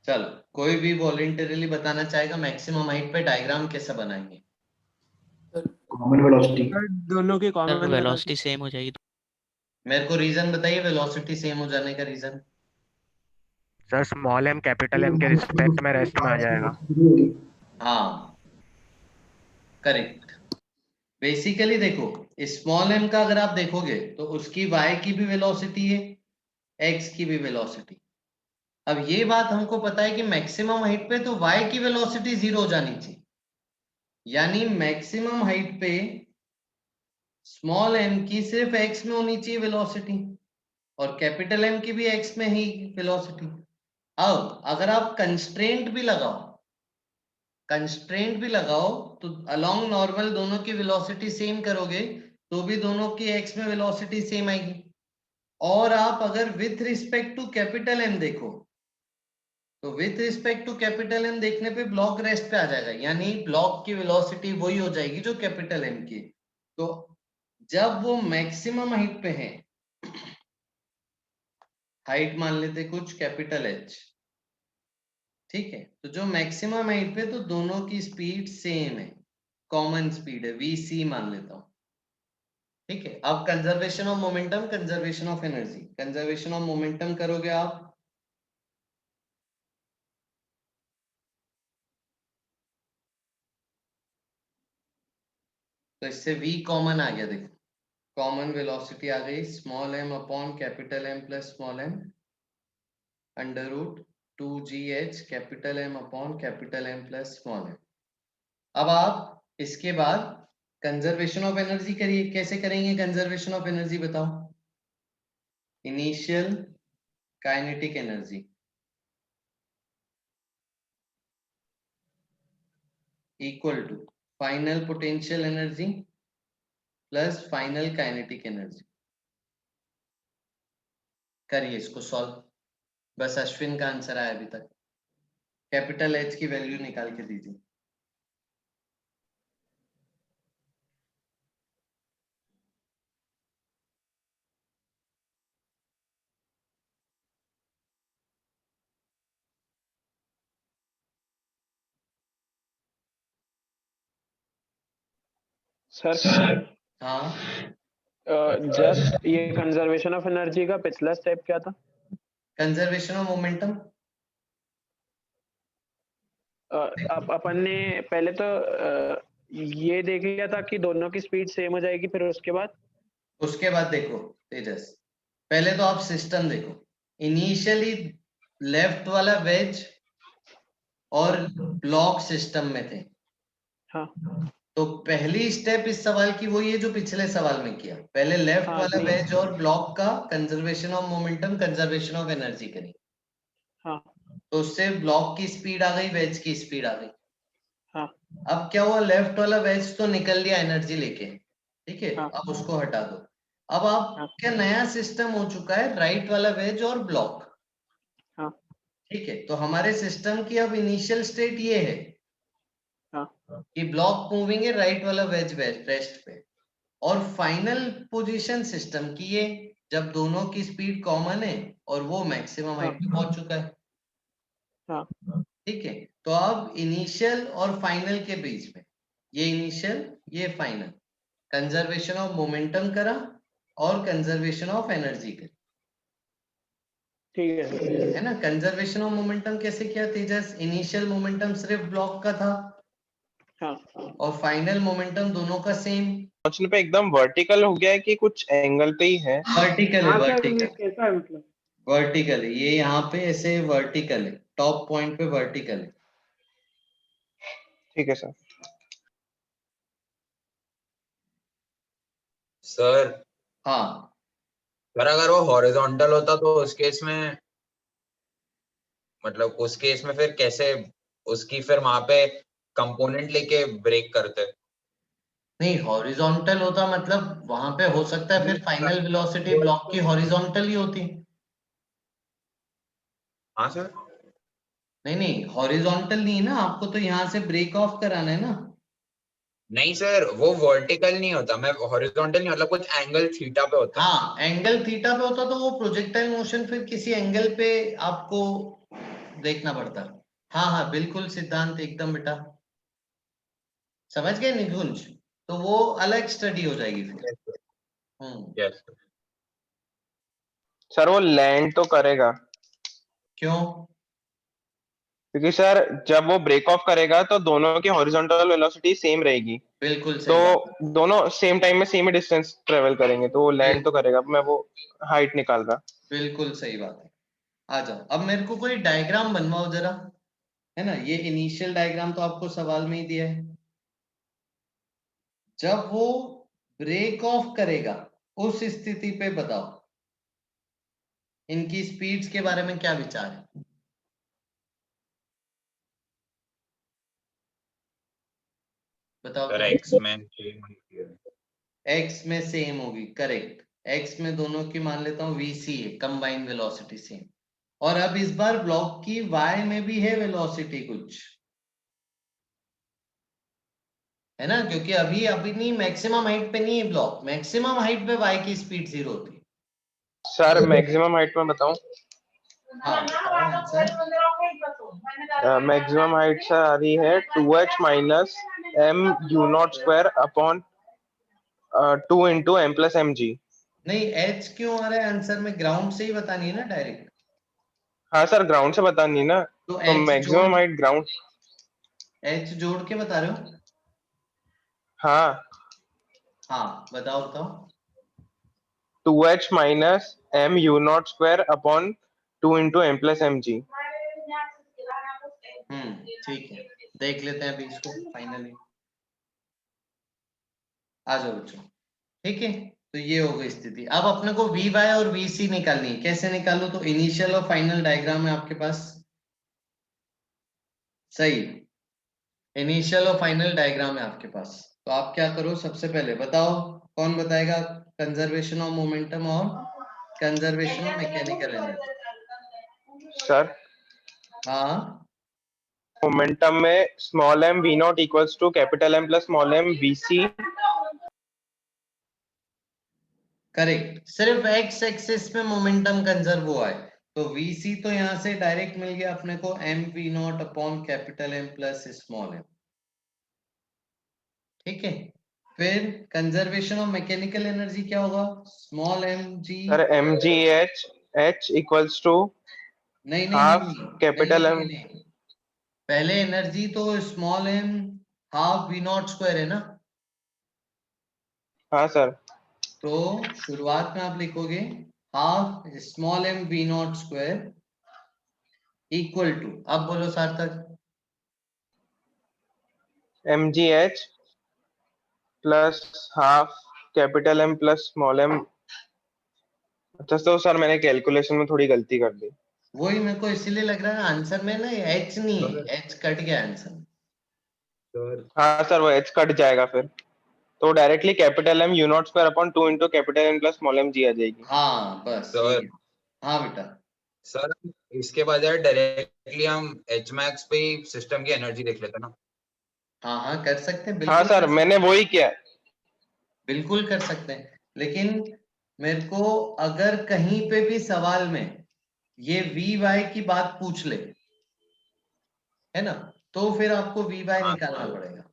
चलो कोई भी वॉलंटरीली बताना चाहेगा मैक्सिमम हाइट पे डायग्राम कैसे बनाएंगे? Common velocity. दोनों की कॉमन वेलोसिटी सेम हो जाएगी। मेरे को रीजन बताइए वेलोसिटी सेम हो जाने का reason. Sir small m capital M के रिस्पेक्ट में रेस्ट में आ जाएगा। हाँ करेक्ट। बेसिकली देखो स्मॉल एम का अगर आप देखोगे तो उसकी y की भी वेलोसिटी है, x की भी वेलोसिटी। अब ये बात हमको पता है कि मैक्सिमम हाइट पे तो y की वेलोसिटी 0 हो जानी चाहिए, यानी मैक्सिमम हाइट पे स्मॉल m की सिर्फ x में होनी चाहिए वेलोसिटी और कैपिटल M की भी x में ही वेलोसिटी। अब अगर आप कंस्ट्रेंट भी लगाओ तो अलोंग नॉर्मल दोनों की वेलोसिटी सेम करोगे तो भी दोनों की x में वेलोसिटी सेम आएगी। और आप अगर with respect to capital M देखो तो with respect to capital M देखने पे ब्लॉक रेस्ट पे आ जाएगा, यानी ब्लॉक की वेलोसिटी वही हो जाएगी जो कैपिटल M की। तो जब वो मैक्सिमम हाइट पे है, हाइट मान लेते कुछ कैपिटल H, ठीक है, तो जो मैक्सिमम हाइट पे तो दोनों की स्पीड सेम है, कॉमन स्पीड है, vc मान लेता हूं। ठीक है, अब conservation of momentum, conservation of energy. Conservation of momentum करोगे आप तो इससे v कॉमन आ गया, देखो कॉमन वेलोसिटी आ गई small m upon capital M plus small m under root 2gh capital M upon capital M plus small m। अब आप इसके बाद कंजर्वेशन ऑफ एनर्जी करिए। कैसे करेंगे कंजर्वेशन ऑफ एनर्जी बताओ? Initial kinetic energy equal to final potential energy plus final kinetic energy. करिए इसको सॉल्व। बस अश्विन का आंसर आया अभी तक। कैपिटल H की वैल्यू निकाल के दीजिए। सर हाँ जस्ट ये कंजर्वेशन ऑफ एनर्जी का पिछला स्टेप क्या था? Conservation of momentum. अपन ने पहले तो ये देख लिया था कि दोनों की स्पीड सेम हो जाएगी, फिर उसके बाद देखो तेजस, पहले तो आप सिस्टम देखो। इनिशियली लेफ्ट वाला वेज और ब्लॉक सिस्टम में थे। हाँ। तो पहली स्टेप इस सवाल की वही है जो पिछले सवाल में किया, पहले लेफ्ट हाँ, वाला नहीं। वेज और ब्लॉक का conservation of momentum conservation of energy करी। हाँ। तो उससे ब्लॉक की स्पीड आ गई, वेज की स्पीड आ गई। हाँ। अब क्या हुआ, लेफ्ट वाला वेज तो निकल लिया एनर्जी लेके, ठीक है। हाँ। अब उसको हटा दो। अब आप क्या नया सिस्टम हो चुका है राइट वाला वेज और ब्लॉक। हाँ। ठीक है, तो हमारे सिस्टम की अब इनिशियल स्टेट ये है कि ब्लॉक मूविंग है राइट वाला वेज रेस्ट पे, और फाइनल पोजीशन सिस्टम की ये जब दोनों की स्पीड कॉमन है और वो मैक्सिमम हाइट पे पहुंच चुका है। ठीक है, तो अब इनिशियल और फाइनल के बीच में ये इनिशियल ये फाइनल कंजर्वेशन ऑफ मोमेंटम करा और कंजर्वेशन ऑफ एनर्जी करी। ठीक है ना, कंजर्वेशन ऑफ मोमेंटम कैसे किया तेजस? इनिशियल मोमेंटम सिर्फ ब्लॉक का था और फाइनल मोमेंटम दोनों का सेम। पहुंचने पे एकदम वर्टिकल हो गया है कि कुछ एंगल पे ही है? वर्टिकल है, हाँ सर, ये वर्टिकल कैसा है मतलब? वर्टिकल है, ये यहाँ पे ऐसे वर्टिकल है, टॉप पॉइंट पे वर्टिकल है। ठीक है सर। सर हाँ पर अगर वो हॉरिजॉन्टल होता तो उस केस में, मतलब उस केस में फिर कैसे उसकी फिर वहां पे कंपोनेंट लेके ब्रेक करते? नहीं, हॉरिजॉन्टल होता मतलब वहां पे हो सकता है फिर फाइनल वेलोसिटी ब्लॉक की हॉरिजॉन्टल ही होती। हाँ सर। नहीं नहीं, हॉरिजॉन्टल नहीं है ना, आपको तो यहाँ से ब्रेक ऑफ कराना है ना। नहीं सर, वो वर्टिकल नहीं होता, मैं हॉरिजॉन्टल नहीं, मतलब कुछ एंगल थीटा पे होता। हाँ, एंगल थीटा पे होता तो वो प्रोजेक्टाइल मोशन फिर किसी एंगल पे आपको देखना पड़ता। हाँ हाँ बिल्कुल सिद्धांत, एकदम बेटा समझ गए निकुंज, तो वो अलग स्टडी हो जाएगी फिर। यस सर वो लैंड तो करेगा? क्यों? क्योंकि सर जब वो ब्रेक ऑफ करेगा तो दोनों की हॉरिजॉन्टल वेलोसिटी सेम रहेगी, बिल्कुल सही तो बात है। दोनों सेम टाइम में सेम ही डिस्टेंस ट्रेवल करेंगे, तो वो लैंड तो करेगा। अब मैं वो हाइट निकाल रहा। बिल्कुल सही बात है। आ जाओ, अब मेरे को कोई डायग्राम बनवाओ जरा, है ना, ये इनिशियल डायग्राम तो आपको सवाल में ही दिया है। जब वो ब्रेक ऑफ करेगा उस स्थिति पे बताओ इनकी स्पीड्स के बारे में क्या विचार है? बताओ सर, तो। एक्स में एक्स में सेम होगी, करेक्ट। एक्स में दोनों की मान लेता हूँ वीसी है, कंबाइंड वेलोसिटी सेम। और अब इस बार ब्लॉक की वाई में भी है वेलोसिटी कुछ, है ना, क्योंकि अभी अभी नहीं, मैक्सिमम हाइट पे नहीं है ब्लॉक, मैक्सिमम हाइट पे वाई की स्पीड 0 होती है। सर मैक्सिमम हाइट में बताऊं? हाँ बताओ आंसर। मैक्सिमम हाइट सर आ रही है 2h minus m u not square upon 2 into m plus M g. नहीं, एच क्यों आ रहा है आंसर में? ग्राउंड से ही बतानी है ना डायरेक्ट। हाँ सर, ग्राउंड से बतानी ना, तो तो एच जोड़, मैक्सिमम हाइट ग्राउंड। एच जोड़ के बता रहे हो? हाँ, हाँ बताओ बताओ। 2h minus m u not square upon 2 into m plus M g. ठीक है, देख लेते हैं अभी इसको फाइनली। आ जाओ बच्चों, ठीक है, तो ये हो गई स्थिति। अब अपने को वी वाई और वी सी निकालनी है। कैसे निकालो? तो इनिशियल और फाइनल डायग्राम है आपके पास, सही, इनिशियल और फाइनल डायग्राम है आपके पास। तो आप क्या करो, सबसे पहले बताओ, कौन बताएगा कंजर्वेशन ऑफ मोमेंटम और conservation of mechanical energy? Sir हाँ मोमेंटम में small m v not equals to capital M plus small m v c। करेक्ट, सिर्फ एक्स एक्सिस में मोमेंटम कंजर्व हुआ है, तो वीसी तो यहां से डायरेक्ट मिल गया अपने को m v not upon capital M plus small m. ठीक है, फिर कंजर्वेशन ऑफ मैकेनिकल एनर्जी क्या होगा? Small m g. Sir m g h equals to नहीं नहीं हाफ नहीं कैपिटल नहीं M। नहीं, पहले एनर्जी तो small m half v not square है ना। हाँ सर। तो शुरुआत में आप लिखोगे half small m v not square equal to, अब बोलो Sarthak. m g h plus half capital M plus small m। अच्छा तो सर मैंने कैलकुलेशन में थोड़ी गलती कर दी। वही मेरे को इसीलिए लग रहा है आंसर में ना एच नहीं है, एच कट गया आंसर। हाँ सर, वो h कट जाएगा फिर, तो directly capital M u not square upon 2 into capital M plus small m g आ जाएगी। हाँ बस सर यही है। हाँ बेटा सर इसके बजाय डायरेक्टली हम एच मैक्स पे ही सिस्टम की एनर्जी देख लेते ना। हाँ हाँ कर सकते हैं, हाँ बिल्कुल सर कर मैंने वही किया। बिल्कुल कर सकते हैं, लेकिन मेरे को अगर कहीं पे भी सवाल में ये वी वाई की बात पूछ ले, है ना, तो फिर आपको वी वाई निकालना पड़ेगा।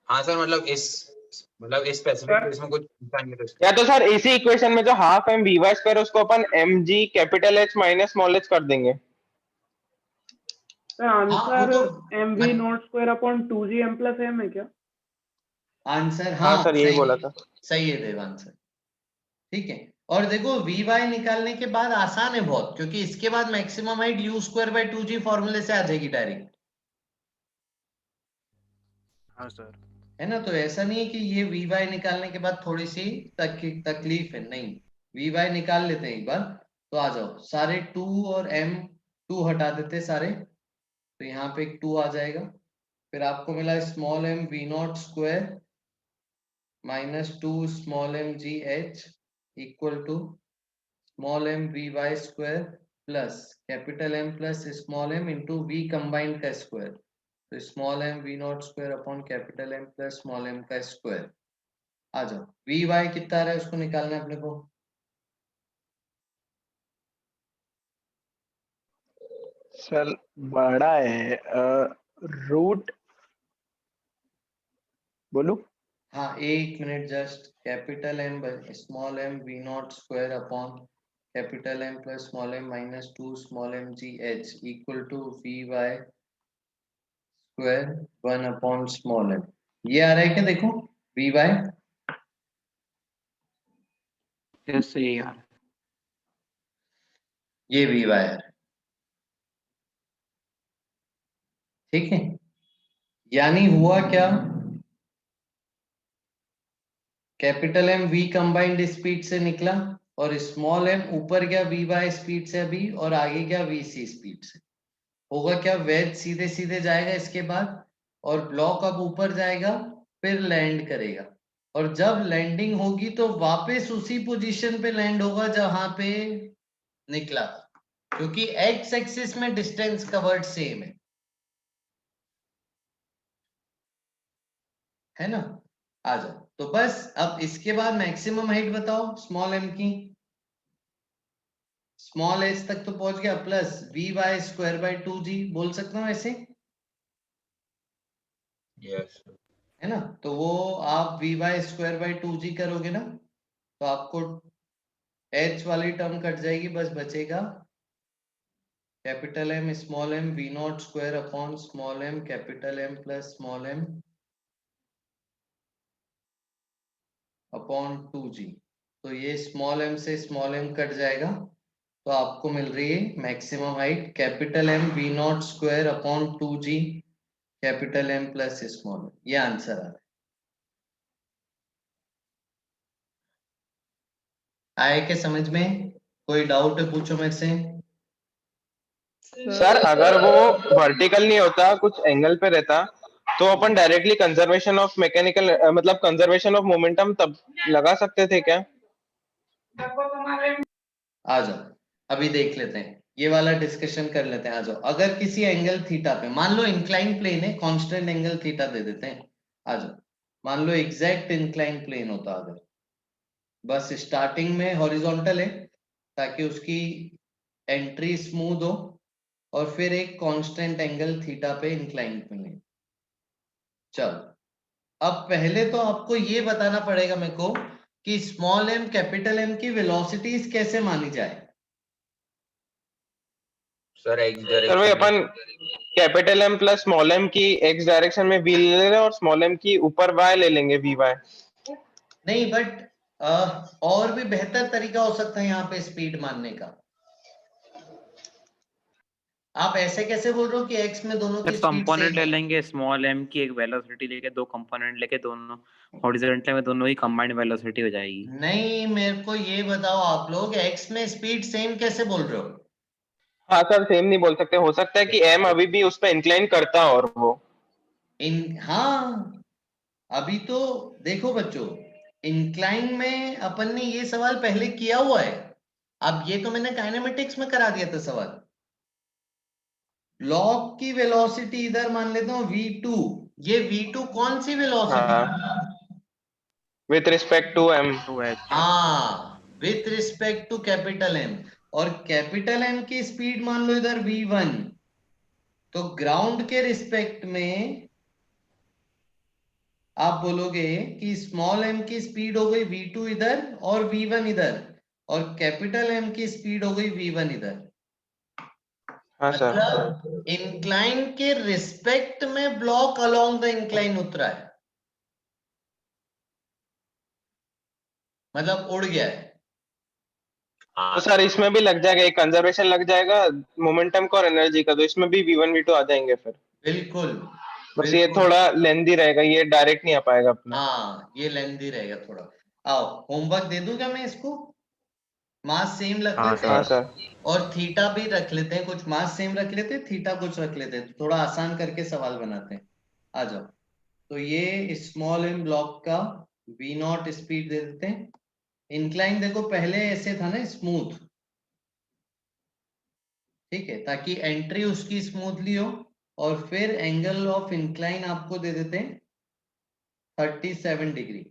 हाँ सर मतलब इस स्पेसिफिक केस में कुछ पूछा नहीं है या तो सर इसी इक्वेशन में जो half m v y square उसको अपन m g capital h minus small h कर देंगे। Sir answer m v not square upon 2g m plus m है क्या? आंसर हाँ सर यही सही बोला था। सही है देव आंसर, ठीक है। और देखो वी वाई निकालने के बाद आसान है बहुत, क्योंकि इसके बाद maximum height you square by 2g फॉर्मूले से आ जाएगी डायरेक्ट। हाँ सर। है ना, तो ऐसा नहीं है कि ये वी वाई निकालने के बाद थोड़ी सी तकलीफ है, नहीं, वी वाई निकाल लेते हैं एक बार। तो आ जाओ, सारे 2 और m 2 हटा देते सारे, तो यहाँ पे एक 2 आ जाएगा। फिर आपको मिला small m v not square minus 2 small m g h equal to small m v y square plus capital M plus small m into v combined का स्क्वायर, तो small m v not square upon capital M plus small m का square. आ जाओ, v Y कितना आ रहा है उसको निकालना है अपने को। सर बड़ा है रूट, बोलो। हाँ एक minute just, capital M small m v not square upon capital M plus small m minus 2 small m g h equal to v y square 1 upon small m। ये आ रहा है क्या, देखो वी वाई, यस सही यार। ये we Y है, ठीक है। यानी हुआ क्या, capital M v combined speed से निकला और स्मॉल m ऊपर गया वी वाई स्पीड से अभी, और आगे गया वी सी स्पीड से। होगा क्या, वेज सीधे सीधे जाएगा इसके बाद, और ब्लॉक अब ऊपर जाएगा, फिर लैंड करेगा, और जब लैंडिंग होगी तो वापस उसी पोजीशन पे लैंड होगा जहां पे निकला था, क्योंकि एक्स एक्सिस में डिस्टेंस कवर्ड सेम है ना। आ जाओ, तो बस अब इसके बाद मैक्सिमम हाइट बताओ स्मॉल m की। स्मॉल h तक तो पहुंच गया, plus v y square by 2g बोल सकता हूं ऐसे, यस है ना। तो वो आप we y square by 2g करोगे ना, तो आपको h वाली टर्म कट जाएगी, बस बचेगा capital M small m v not square upon small m capital M plus small m upon 2g। तो ये स्मॉल m से स्मॉल m कट जाएगा, तो आपको मिल रही है maximum height capital M v not square upon 2g capital M plus small m। ये आंसर आ रहा है। आए क्या समझ में, कोई डाउट है पूछो मेरे से। सर अगर वो वर्टिकल नहीं होता, कुछ एंगल पे रहता, तो अपन डायरेक्टली कंजर्वेशन ऑफ मैकेनिकल मतलब कंजर्वेशन ऑफ मोमेंटम तब लगा सकते थे क्या? आ जाओ, अभी देख लेते हैं, ये वाला डिस्कशन कर लेते हैं। आ जाओ, अगर किसी एंगल थीटा पे, मान लो इंक्लाइन प्लेन है, कांस्टेंट एंगल थीटा दे देते हैं। आ जाओ, मान लो एग्जैक्ट इंक्लाइन प्लेन होता, अगर बस स्टार्टिंग में हॉरिजॉन्टल है ताकि उसकी एंट्री स्मूथ हो, और फिर एक कांस्टेंट एंगल थीटा पे इंक्लाइन प्लेन। चलो, अब पहले तो आपको ये बताना पड़ेगा मेरे को कि स्मॉल m कैपिटल M की वेलोसिटीज कैसे मानी जाए। सर एक्स सर वही डायरेक्शन अपन capital M plus small m की एक्स डायरेक्शन में v ले ले रहे हैं और स्मॉल m की ऊपर y ले लेंगे वी वाई। नहीं, बट और भी बेहतर तरीका हो सकता है यहाँ पे स्पीड मानने का। आप ऐसे कैसे बोल रहे हो कि x में दोनों की स्पीड कंपोनेंट सेम ले है। लेंगे, स्मॉल m की एक वेलोसिटी लेके दो कंपोनेंट लेके दोनों हॉरिजॉन्टल में दोनों ही कंबाइंड वेलोसिटी हो जाएगी। नहीं, मेरे को ये बताओ आप लोग x में स्पीड सेम कैसे बोल रहे हो। हाँ सर सेम नहीं बोल सकते, हो सकता है कि m अभी भी उस पर इंक्लाइन करता और वो हाँ, अभी तो देखो बच्चों, इंक्लाइन में अपन ने ये सवाल पहले किया हुआ है। अब ये तो मैंने काइनेमेटिक्स में करा दिया था सवाल। ब्लॉक की वेलोसिटी इधर मान लेता हूँ v2, ये v2 कौन सी velocity? With respect to m। हाँ, with respect to capital M, और कैपिटल M की स्पीड मान लो इधर v1, तो ग्राउंड के रिस्पेक्ट में आप बोलोगे कि स्मॉल m की स्पीड हो गई v2 इधर और v1 इधर, और कैपिटल M की स्पीड हो गई v1 इधर। हाँ सर। मतलब इंक्लाइन के रिस्पेक्ट में ब्लॉक अलोंग द इंक्लाइन उतरा है, मतलब उड़ गया है। तो सर इसमें भी लग जाएगा, एक कंजर्वेशन लग जाएगा मोमेंटम का और एनर्जी का, तो इसमें भी v1 v2 आ जाएंगे फिर। बिल्कुल, बस ये थोड़ा लेंदी रहेगा, ये डायरेक्ट नहीं आ पाएगा अपना। हाँ ये लेंदी रहेगा थोड़ा। आओ होमवर्क दे दूं क्या मैं इसको? मास सेम रख लेते हाँ हैं सर। और थीटा भी रख लेते हैं, कुछ मास सेम रख लेते हैं, थीटा कुछ रख लेते हैं, तो थोड़ा आसान करके सवाल बनाते हैं। आ जाओ। तो ये स्मॉल m ब्लॉक का v0 स्पीड दे देते हैं। इंक्लाइन देखो पहले ऐसे था ना, स्मूथ, ठीक है, ताकि एंट्री उसकी स्मूथली हो, और फिर एंगल ऑफ इंक्लाइन आपको दे देते हैं 37 डिग्री,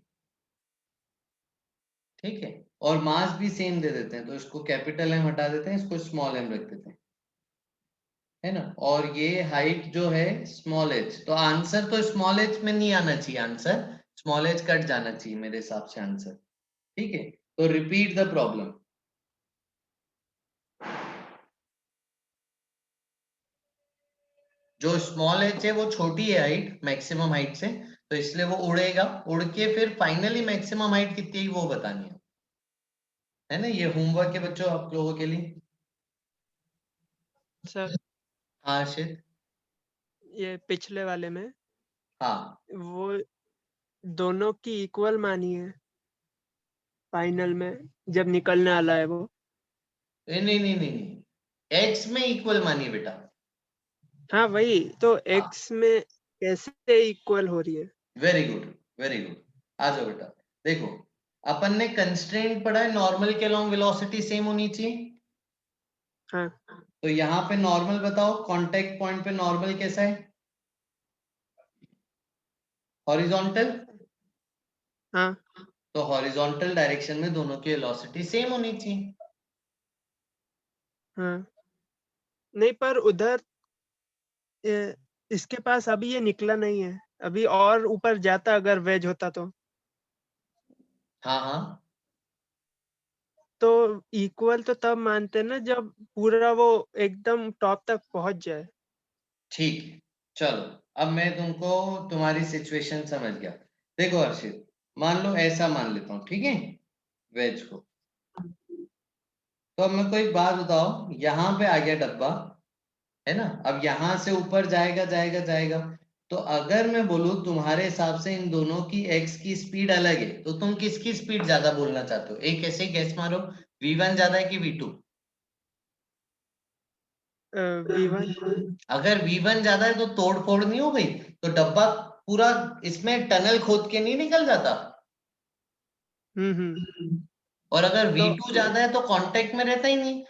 ठीक है, और मास भी सेम दे देते हैं, तो इसको कैपिटल M हटा देते हैं, इसको स्मॉल m रख देते हैं, है ना, और ये हाइट जो है स्मॉल h, तो आंसर तो स्मॉल h में नहीं आना चाहिए, आंसर स्मॉल h कट जाना चाहिए मेरे हिसाब से आंसर, ठीक है। तो रिपीट द प्रॉब्लम। जो स्मॉल h है वो छोटी है हाइट मैक्सिमम हाइट से, तो इसलिए वो उड़ेगा, उड़ के फिर फाइनली मैक्सिमम हाइट कितनी है वो बतानी है ना। ये होमवर्क है बच्चों आप लोगों के लिए। सर हाँ अर्षित। ये पिछले वाले में हाँ वो दोनों की इक्वल मानी है फाइनल में जब निकलने वाला है वो। नहीं नहीं नहीं नहीं नहीं, x में इक्वल मानिए बेटा। हाँ वही तो, x में कैसे इक्वल हो रही है? Very good very good. आ जाओ बेटा। देखो अपन ने कंस्ट्रेंट पढ़ा है नॉर्मल के अलोंग वेलोसिटी सेम होनी चाहिए। हाँ। तो यहाँ पे नॉर्मल बताओ, कांटेक्ट पॉइंट पे नॉर्मल कैसा है? हॉरिजॉन्टल। हाँ। तो हॉरिजॉन्टल डायरेक्शन में दोनों की वेलोसिटी सेम होनी चाहिए। हाँ नहीं, पर उधर इसके पास अभी ये निकला नहीं है, अभी और ऊपर जाता अगर वेज होता तो। हाँ हाँ, तो इक्वल तो तब मानते हैं ना जब पूरा वो एकदम टॉप तक पहुंच जाए। ठीक है चलो, अब मैं तुमको तुम्हारी सिचुएशन समझ गया। देखो अर्षित, मान लो ऐसा मान लेता हूँ, ठीक है, वेज को। तो अब मेरे को एक बात बताओ, यहाँ पे आ गया डब्बा, है ना, अब यहाँ से ऊपर जाएगा जाएगा जाएगा, तो अगर मैं बोलूं तुम्हारे हिसाब से इन दोनों की x की स्पीड अलग है, तो तुम किसकी स्पीड ज्यादा बोलना चाहते हो? एक ऐसे गैस मारो, v1 ज्यादा है कि v2? v1। अगर v1 ज्यादा है तो तोड़ फोड़ नहीं हो गई, तो डब्बा पूरा इसमें टनल खोद के नहीं निकल जाता। और अगर v2 ज्यादा है तो कांटेक्ट में रहता ही नहीं।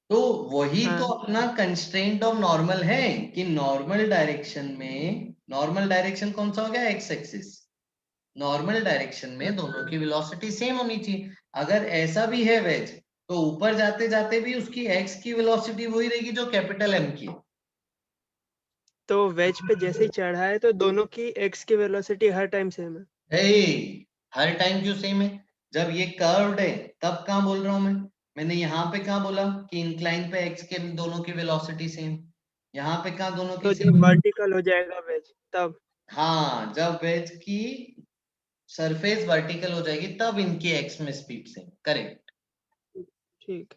तो वही तो अपना कंस्ट्रेंट ऑफ नॉर्मल है कि नॉर्मल डायरेक्शन में, नॉर्मल डायरेक्शन कौन सा हो गया? X axis. नॉर्मल डायरेक्शन में दोनों की वेलोसिटी सेम होनी चाहिए। अगर ऐसा भी है वेज, तो ऊपर जाते जाते भी उसकी एक्स की वेलोसिटी वही रहेगी जो कैपिटल एम की है। तो वेज पे जैसे ही चढ़ा है तो दोनों की x की वेलोसिटी हर टाइम सेम है। हर टाइम क्यों सेम है? जब ये कर्व्ड है तब कहाँ बोल रहा हूं मैंने यहाँ पे कहाँ बोला कि इंक्लाइन पे x के दोनों की वेलोसिटी सेम, यहाँ पे कहाँ दोनों की तो सेम? जब वर्टिकल हो जाएगा वेज तब। हाँ, जब वेज की सरफेस वर्टिकल हो जाएगी तब इनकी एक्स में स्पीड सेम, करेक्ट, ठीक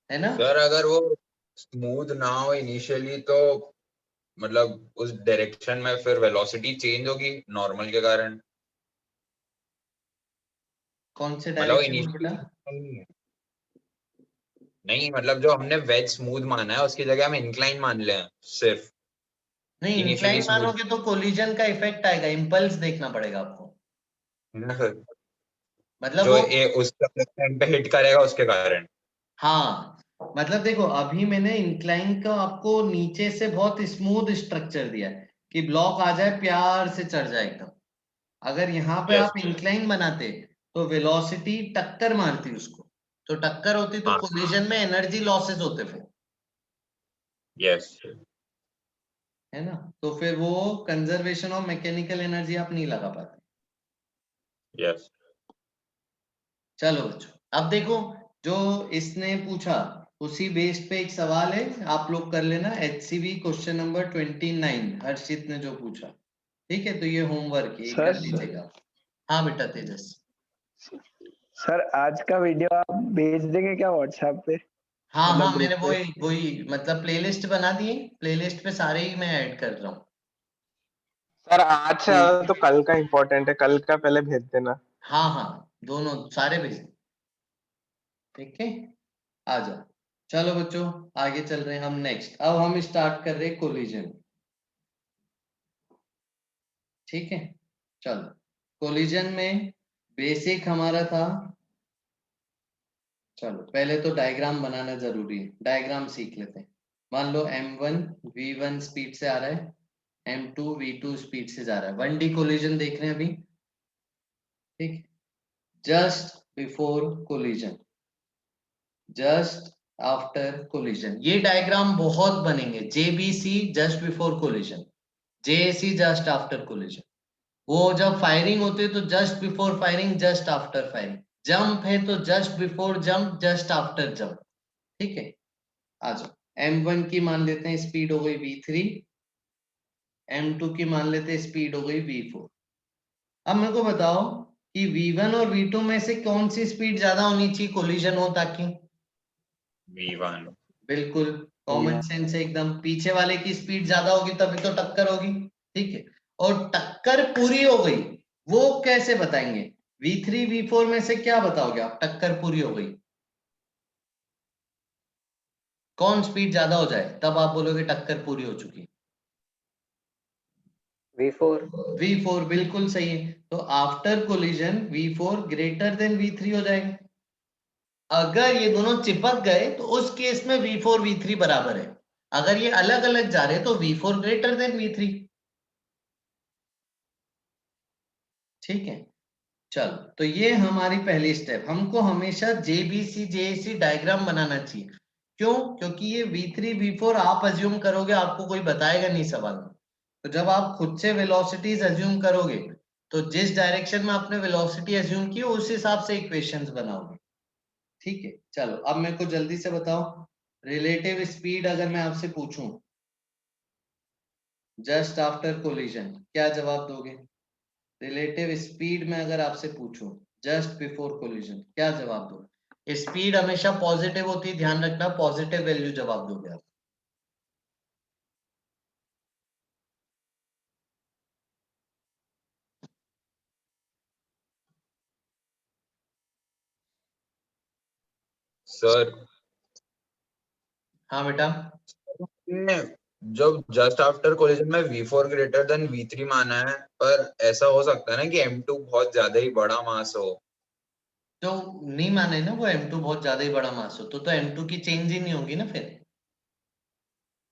है ना? सर अगर वो स्मूथ ना हो इनिशियली तो मतलब उस डायरेक्शन में फिर वेलोसिटी चेंज होगी नॉर्मल के कारण। कौन से मतलब डायरेक्शन में बेटा? नहीं मतलब जो हमने वेज स्मूथ माना है उसकी जगह हम इंक्लाइन मान ले सिर्फ। नहीं, इंक्लाइन मानोगे तो कोलिजन का इफेक्ट आएगा, इंपल्स देखना पड़ेगा आपको। मतलब जो वो ये उस टाइम पे हिट करेगा उसके कारण। हाँ, मतलब देखो अभी मैंने इंक्लाइन का आपको नीचे से बहुत स्मूथ स्ट्रक्चर दिया है कि ब्लॉक आ जाए प्यार से चढ़ जाए एकदम। अगर यहाँ पे यस आप इंक्लाइन बनाते तो वेलोसिटी टक्कर मारती उसको, तो टक्कर होती तो हाँ कोलिजन में एनर्जी लॉसेस होते फिर, यस है ना। तो फिर वो कंजर्वेशन ऑफ मैकेनिकल एनर्जी आप नहीं लगा पाते। यस। चलो बच्चों, अब देखो जो इसने पूछा उसी बेस पे एक सवाल है, आप लोग कर लेना। HCV क्वेश्चन नंबर 29 हर्षित ने जो पूछा, ठीक है। तो ये होमवर्क ये कर सर लीजिएगा। हाँ बेटा तेजस। सर आज का वीडियो आप भेज देंगे क्या व्हाट्सएप पे? हाँ मतलब हाँ, मैंने ग्रुप पे? वही मतलब प्लेलिस्ट बना दी है, प्लेलिस्ट पे सारे ही मैं ऐड कर रहा हूँ। सर आज से ज्यादा तो कल का इम्पोर्टेंट है, कल का पहले भेज देना। हाँ हाँ, दोनों सारे भेज, ठीक है। आ जाओ, चलो बच्चों आगे चल रहे हैं हम। नेक्स्ट अब हम स्टार्ट कर रहे हैं कोलिजन, ठीक है। चलो कोलिजन में बेसिक हमारा था, चलो पहले तो डायग्राम बनाना जरूरी है, डायग्राम सीख लेते हैं। मान लो M1 V1 स्पीड से आ रहा है, M2 V2 स्पीड से जा रहा है, 1D कोलिजन देख रहे हैं अभी, ठीक। Just before collision, just after collision, ये डायग्राम बहुत बनेंगे। JBC just before collision, JAC just after collision. वो जब फायरिंग होती है तो just before firing, just after firing. Jump है तो just before jump, just after jump, ठीक है। आ जाओ, M1 की मान लेते हैं स्पीड हो गई V3, M2 की मान लेते हैं स्पीड हो गई V4। अब मेरे को बताओ कि V1 और V2 में से कौन सी स्पीड ज्यादा होनी चाहिए कोलिजन हो ताकि? V1। बिल्कुल कॉमन सेंस है एकदम, पीछे वाले की स्पीड ज्यादा होगी तभी तो टक्कर होगी, ठीक है। और टक्कर पूरी हो गई वो कैसे बताएंगे? V3 V4 में से क्या बताओगे आप टक्कर पूरी हो गई? कौन स्पीड ज्यादा हो जाए तब आप बोलोगे टक्कर पूरी हो चुकी? V4 बिल्कुल सही है। तो after collision V4 greater than V3 हो जाएगा। अगर ये दोनों चिपक गए तो उस केस में V4 V3 बराबर है। अगर ये अलग अलग जा रहे तो V4 ग्रेटर देन V3, ठीक है। चलो तो ये हमारी पहली स्टेप, हमको हमेशा JBC JAC डायग्राम बनाना चाहिए। क्यों? क्योंकि ये V3 V4 आप अज्यूम करोगे, आपको कोई बताएगा नहीं सवाल में। तो जब आप खुद से वेलोसिटीज अज्यूम करोगे तो जिस डायरेक्शन में आपने वेलोसिटी अज्यूम की उस हिसाब से इक्वेशंस बनाओगे, ठीक है। चलो अब मेरे को जल्दी से बताओ, रिलेटिव स्पीड अगर मैं आपसे पूछूं जस्ट आफ्टर कोलिजन क्या जवाब दोगे? रिलेटिव स्पीड में अगर आपसे पूछूं जस्ट बिफोर कोलिजन क्या जवाब दोगे? स्पीड हमेशा पॉजिटिव होती है, ध्यान रखना, पॉजिटिव वैल्यू जवाब दोगे आप। सर हाँ बेटा, जब जस्ट आफ्टर कोलिजन में V4 ग्रेटर देन V3 माना है, पर ऐसा हो सकता है ना कि M2 बहुत ज्यादा ही बड़ा मास हो। जो नहीं माने ना वो M2 बहुत ज्यादा ही बड़ा मास हो तो M2 की चेंज ही नहीं होगी ना फिर।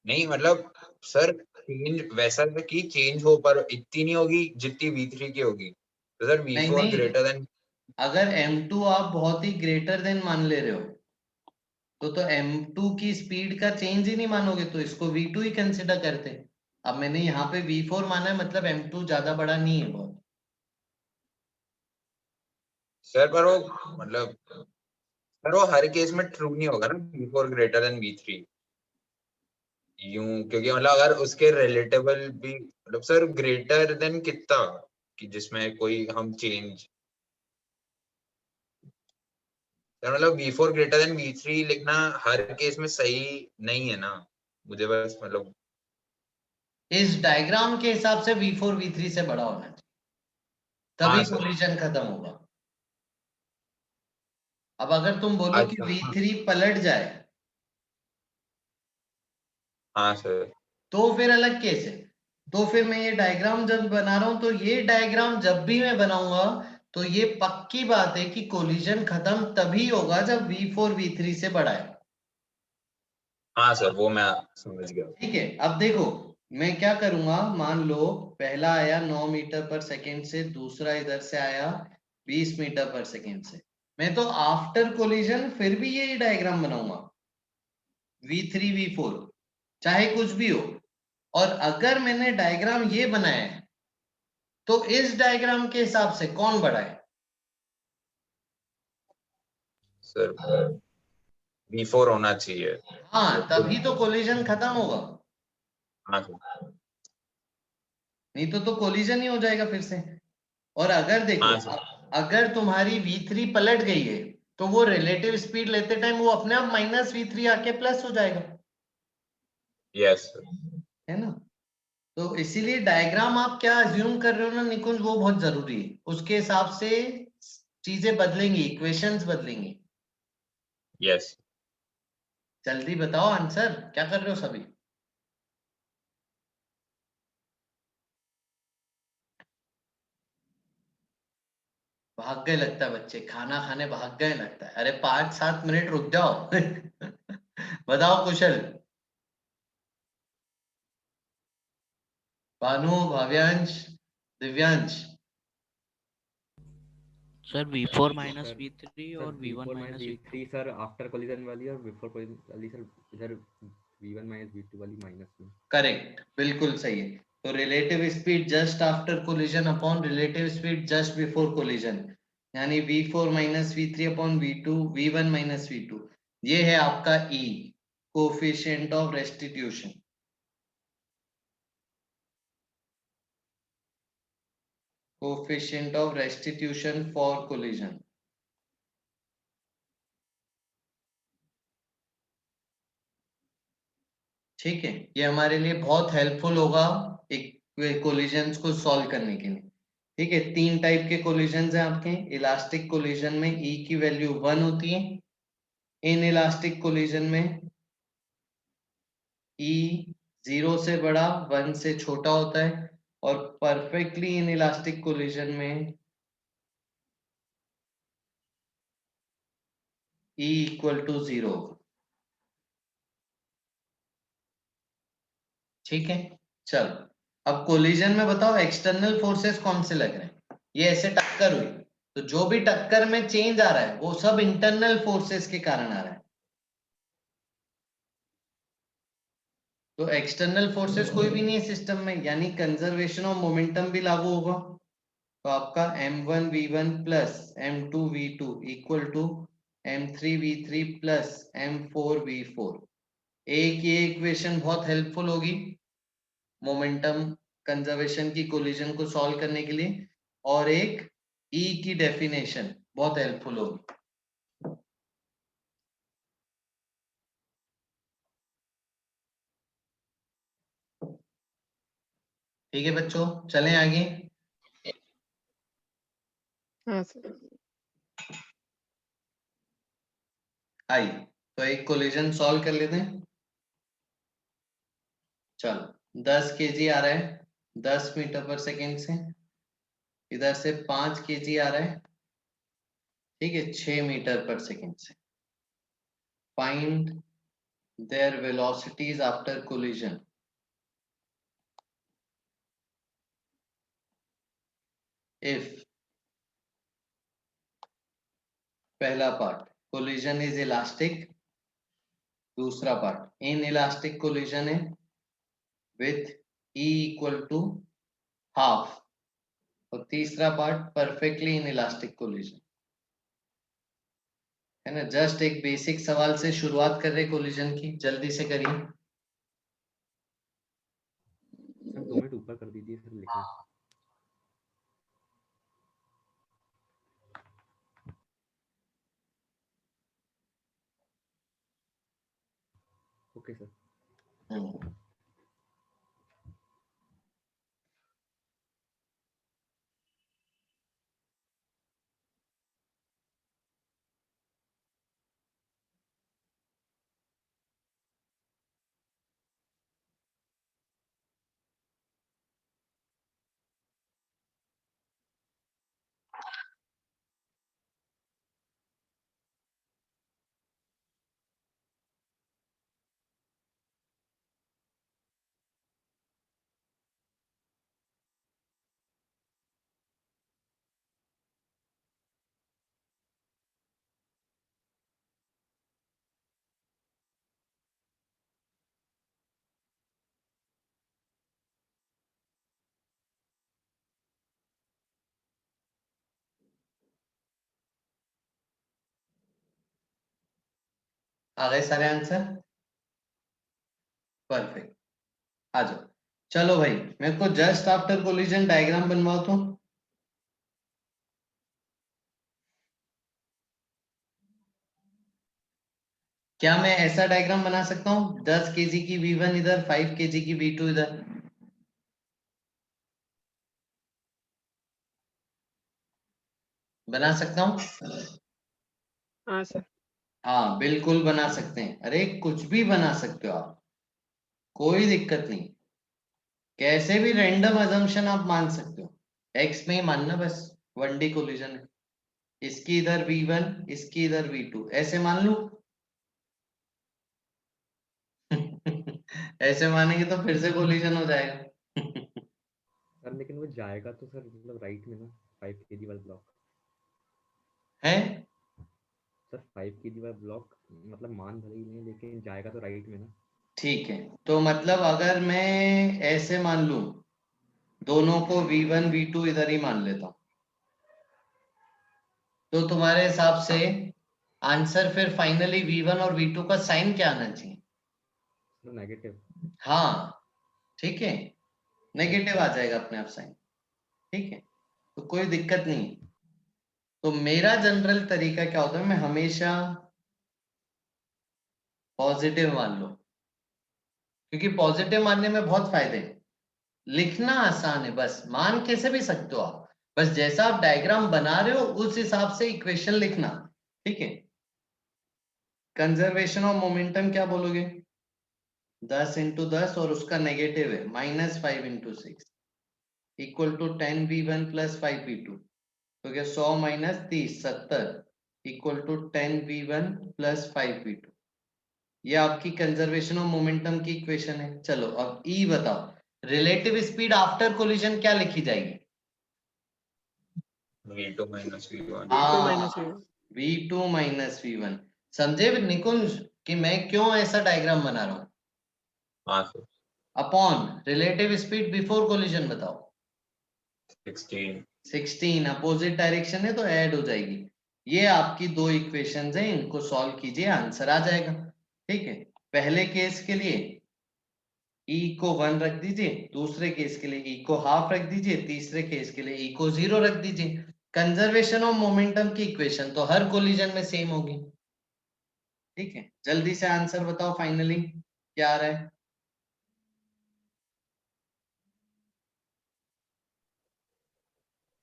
नहीं मतलब सर चेंज वैसा है कि चेंज हो पर इतनी नहीं होगी जितनी V3 की होगी। तो सर नहीं V4 नहीं, ग्रेटर देन, अगर M2 आप बहुत ही ग्रेटर देन मान ले रहे हो तो M2 की स्पीड का चेंज ही नहीं मानोगे तो इसको V2 ही कंसिडर करते। अब मैंने यहाँ पे V4 माना है मतलब M2 ज्यादा बड़ा नहीं है बहुत। सर पर वो मतलब सर वो हर केस में ट्रू नहीं होगा ना V4 ग्रेटर देन V3 यूं, क्योंकि मतलब अगर उसके रिलेटेबल भी मतलब सर ग्रेटर देन कितना कि जिसमें कोई हम चेंज, मतलब V4 ग्रेटर देन V3 लिखना हर केस में सही नहीं है ना, मुझे बस मतलब इस डायग्राम के हिसाब से V4 V3 से बड़ा होना चाहिए तभी हाँ सर। कोलिजन खत्म होगा। अब अगर तुम बोलो कि अच्छा V3 पलट जाए हाँ सर। तो फिर अलग केस है। तो फिर मैं ये डायग्राम जब बना रहा हूं तो ये डायग्राम जब भी मैं बनाऊंगा तो ये पक्की बात है कि कोलिजन खत्म तभी होगा जब V4 V3 से बड़ा है। हाँ सर, वो मैं समझ गया। ठीक है, अब देखो मैं क्या करूंगा, मान लो पहला आया 9 मीटर पर सेकेंड से, दूसरा इधर से आया 20 मीटर पर सेकेंड से। मैं तो आफ्टर कोलिजन फिर भी यही डायग्राम बनाऊंगा, V3 V4 चाहे कुछ भी हो। और अगर मैंने डायग्राम ये बनाया है तो इस डायग्राम के हिसाब से कौन बड़ा है? सर V4 होना चाहिए। हाँ, तभी तो कोलिजन खत्म होगा, हाँ सर। नहीं तो कोलिजन ही हो जाएगा फिर से। और अगर देखो हाँ सर। अगर तुम्हारी V3 पलट गई है तो वो रिलेटिव स्पीड लेते टाइम वो अपने आप -V3 आके प्लस हो जाएगा, यस सर। है ना। तो इसीलिए डायग्राम आप क्या अज्यूम कर रहे हो ना निकुंज, वो बहुत जरूरी है, उसके हिसाब से चीजें बदलेंगी, इक्वेशंस बदलेंगी। यस। जल्दी बताओ आंसर, क्या कर रहे हो सभी? भाग गए लगता है बच्चे, खाना खाने भाग गए लगता है। अरे 5-7 मिनट रुक जाओ। बताओ Kushal, Bhanu, Bhavyansh, Divyansh. Sir V4 minus sir V3 sir और V1 V4 minus V2। V3 sir after collision वाली और बिफोर कोलिजन वाली सर इधर V1 V2 वाली माइनस में। करेक्ट, बिल्कुल सही है। तो relative speed just after collision upon relative speed just before collision, यानी V4 minus V3 upon V2 V1 minus V2, ये है आपका E, coefficient of restitution. Coefficient of restitution for collision. ठीक है, ये हमारे लिए बहुत हेल्पफुल होगा एक कोलिजन्स को सॉल्व करने के लिए। ठीक है, 3 टाइप के कोलिजन्स हैं आपके। इलास्टिक कोलिजन में E की वैल्यू 1 होती है, इन इलास्टिक कोलिजन में E 0 से बड़ा 1 से छोटा होता है, और परफेक्टली इन इलास्टिक कोलिजन में E इक्वल टू 0। ठीक है, चलो अब कोलिजन में बताओ एक्सटर्नल फोर्सेस कौन से लग रहे हैं। ये ऐसे टक्कर हुई तो जो भी टक्कर में चेंज आ रहा है वो सब इंटरनल फोर्सेस के कारण आ रहा है। तो एक्सटर्नल फोर्सेस कोई भी नहीं है सिस्टम में, यानी कंजर्वेशन ऑफ मोमेंटम भी लागू होगा। तो आपका m1 v1 plus m2 v2 equal to m3 v3 plus m4 v4। एक ये इक्वेशन बहुत हेल्पफुल होगी मोमेंटम कंजर्वेशन की कोलिजन को सॉल्व करने के लिए, और एक E की डेफिनेशन बहुत हेल्पफुल होगी। ठीक है बच्चों, चलें आगे। हाँ सर। आई तो एक कोलिजन सॉल्व कर लेते हैं। चलो 10 kg आ रहा है 10 मीटर पर सेकेंड से, इधर से 5 kg आ रहा है, ठीक है, 6 मीटर पर सेकेंड से। Find their velocities after collision. If पहला पार्ट कोलिजन इज इलास्टिक, दूसरा पार्ट इन इलास्टिक कोलिजन है with E equal to half, और तीसरा part perfectly inelastic collision, है ना। जस्ट एक बेसिक सवाल से शुरुआत कर रहे कोलिजन की, जल्दी से करिए। सर 2 मिनट ऊपर कर दीजिए सर लिखना। Okay sir. आ गए सारे आंसर? परफेक्ट, आ जाओ। चलो भाई, मेरे को जस्ट आफ्टर कोलिजन डायग्राम बनवाओ तो। क्या मैं ऐसा डायग्राम बना सकता हूँ 10 kg की V1 इधर, 5 kg की V2 इधर? बना सकता हूँ? हाँ सर। हाँ बिल्कुल बना सकते हैं, अरे कुछ भी बना सकते हो आप, कोई दिक्कत नहीं। कैसे भी रैंडम अजम्पशन आप मान सकते हो, एक्स में ही मानना बस, 1D कोलिजन है। इसकी इधर V1, इसकी इधर V2, ऐसे मान लूं। ऐसे मानेंगे तो फिर से कोलिजन हो जाएगा। सर लेकिन वो जाएगा तो सर मतलब राइट में ना 5 kg वाला ब्लॉक है। सर 5 kg वाला ब्लॉक मतलब मान भले ही नहीं लेकिन जाएगा तो राइट में ना। ठीक है, तो मतलब अगर मैं ऐसे मान लूं, दोनों को V1 V2 इधर ही मान लेता हूं, तो तुम्हारे हिसाब से आंसर फिर फाइनली V1 और V2 का साइन क्या आना चाहिए? नेगेटिव। हाँ ठीक है, नेगेटिव आ जाएगा अपने आप साइन, ठीक है, तो कोई दिक्कत नहीं। तो मेरा जनरल तरीका क्या होता है, मैं हमेशा पॉजिटिव मान लो, क्योंकि पॉजिटिव मानने में बहुत फायदे हैं। लिखना आसान है, बस मान कैसे भी सकते हो आप, बस जैसा आप डायग्राम बना रहे हो उस हिसाब से इक्वेशन लिखना, ठीक है। कंजर्वेशन ऑफ मोमेंटम क्या बोलोगे? 10 इंटू 10 और उसका नेगेटिव है -5 into 6 equal to 10v1 plus 5v2, तो क्या 100 minus 30 70 equal to 10v1 plus 5v2। ये आपकी कंजर्वेशन ऑफ मोमेंटम की इक्वेशन है। चलो अब ई बताओ, रिलेटिव स्पीड आफ्टर कोलिजन क्या लिखी जाएगी? V2 minus V1। V2 minus V1। समझे निकुंज कि मैं क्यों ऐसा डायग्राम बना रहा हूं? हाँ sir. Upon relative speed before collision बताओ। 16 अपोजिट डायरेक्शन है तो ऐड हो जाएगी। ये आपकी दो इक्वेशंस हैं, इनको सॉल्व कीजिए, आंसर आ जाएगा, ठीक है। पहले केस के लिए e को 1 रख दीजिए, दूसरे केस के लिए e को हाफ रख दीजिए, तीसरे केस के लिए e को 0 रख दीजिए। कंजर्वेशन ऑफ मोमेंटम की इक्वेशन तो हर कोलिजन में सेम होगी, ठीक है। जल्दी से आंसर बताओ फाइनली क्या आ रहा है?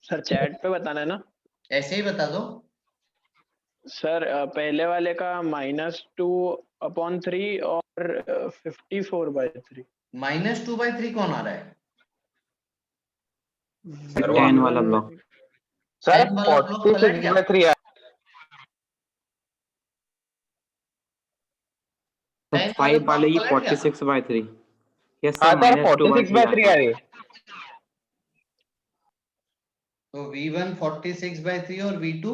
सर चैट पे बताना है ना? ऐसे ही बता दो सर। पहले वाले का -2/3 और 54/3। -2/3 कौन आ रहा है? 10 वाला ब्लॉक। सर 10 वाला ब्लॉक पलट गया। 46/3 5 वाले ही 46/3। यस हाँ सर, सर -2/3 46/3 आ रही है। तो V1 46/3 और V2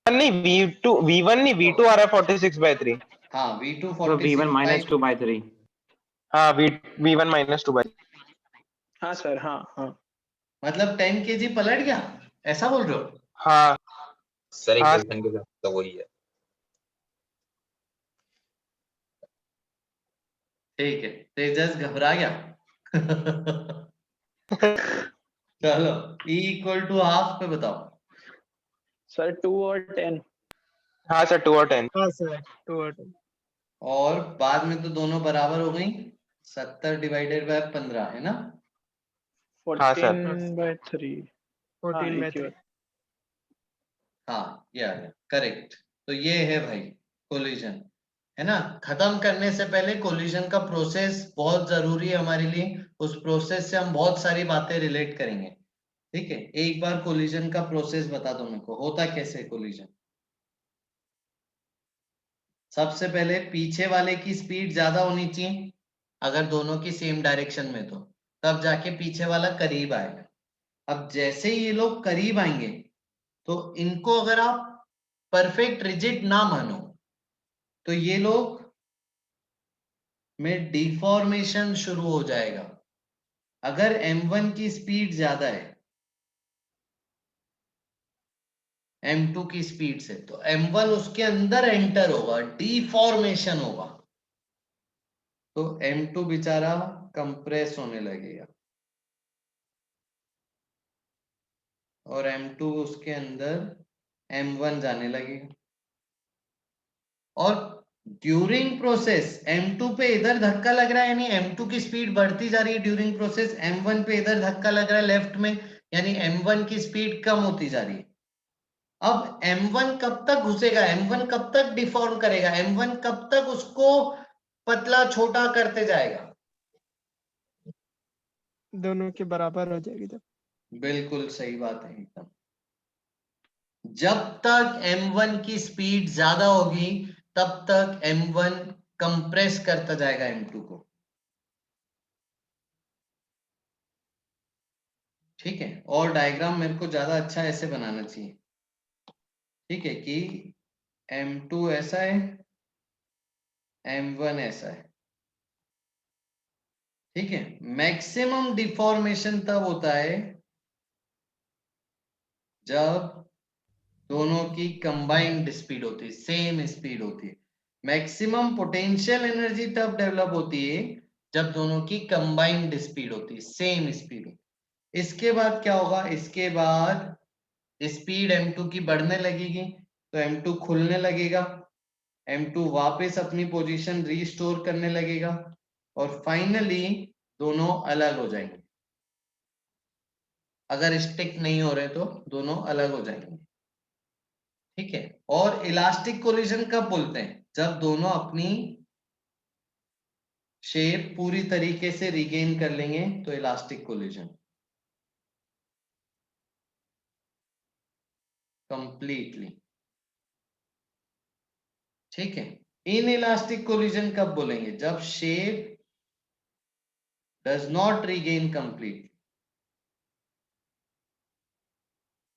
नहीं V1 नहीं V2 आ रहा है 46/3। हाँ V2 तो V1 46/3। -2/3। हाँ V1 -2/3। हाँ सर, हाँ हाँ। मतलब 10 kg पलट गया, ऐसा बोल रहे हो? हाँ सर हाँ इक्वेशन के साथ तो वही है। ठीक है, तेजस घबरा गया। चलो E = हाफ पे बताओ। सर 2 और 10। हाँ सर 2 और 10। हाँ सर 2 और 10। और बाद में तो दोनों बराबर हो गई, 70 डिवाइडेड बाय 15 है ना? हाँ सर 14/3। हाँ 14/3। हाँ ये आ गया करेक्ट। तो ये है भाई कोलिजन, है ना। खत्म करने से पहले कोलिजन का प्रोसेस बहुत जरूरी है हमारे लिए, उस प्रोसेस से हम बहुत सारी बातें रिलेट करेंगे, ठीक है। एक बार कोलिजन का प्रोसेस बता दो मेरे को, होता कैसे कोलिजन? सबसे पहले पीछे वाले की स्पीड ज्यादा होनी चाहिए, अगर दोनों की सेम डायरेक्शन में, तो तब जाके पीछे वाला करीब आएगा। अब जैसे ही ये लोग करीब आएंगे तो इनको अगर आप परफेक्ट रिजिड ना मानो तो ये लोग में डिफॉर्मेशन शुरू हो जाएगा। अगर m1 की स्पीड ज्यादा है m2 की स्पीड से, तो m1 उसके अंदर एंटर होगा, डिफॉर्मेशन होगा, तो m2 बेचारा कंप्रेस होने लगेगा और m2 उसके अंदर m1 जाने लगेगा। और ड्यूरिंग प्रोसेस m2 पे इधर धक्का लग रहा है, यानी m2 की स्पीड बढ़ती जा रही है ड्यूरिंग प्रोसेस, m1 पे इधर धक्का लग रहा है लेफ्ट में, यानी m1 की स्पीड कम होती जा रही है। अब m1 कब तक घुसेगा, m1 कब तक डिफॉर्म करेगा, m1 कब तक उसको पतला छोटा करते जाएगा, दोनों के बराबर हो जाएगी जब। बिल्कुल सही बात है एकदम। जब तक m1 की स्पीड ज्यादा होगी तब तक m1 कंप्रेस करता जाएगा m2 को। ठीक है, और डायग्राम मेरे को ज्यादा अच्छा ऐसे बनाना चाहिए। ठीक है कि m2 ऐसा है, m1 ऐसा है। ठीक है, मैक्सिमम डिफॉर्मेशन तब होता है जब दोनों की कंबाइंड स्पीड होती है, सेम स्पीड होती है। मैक्सिमम पोटेंशियल एनर्जी तब डेवलप होती है जब दोनों की कंबाइंड स्पीड होती है, सेम स्पीड होती है। इसके बाद क्या होगा, इसके बाद स्पीड m2 की बढ़ने लगेगी, तो m2 खुलने लगेगा, m2 वापस अपनी पोजीशन रीस्टोर करने लगेगा और फाइनली दोनों अलग हो जाएंगे। अगर स्टिक नहीं हो रहे तो दोनों अलग हो जाएंगे। ठीक है, और इलास्टिक कोलिजन कब बोलते हैं, जब दोनों अपनी शेप पूरी तरीके से रिगेन कर लेंगे तो इलास्टिक कोलिजन। कंप्लीटली। ठीक है, इन इलास्टिक कोलिजन कब बोलेंगे, जब shape does not regain complete,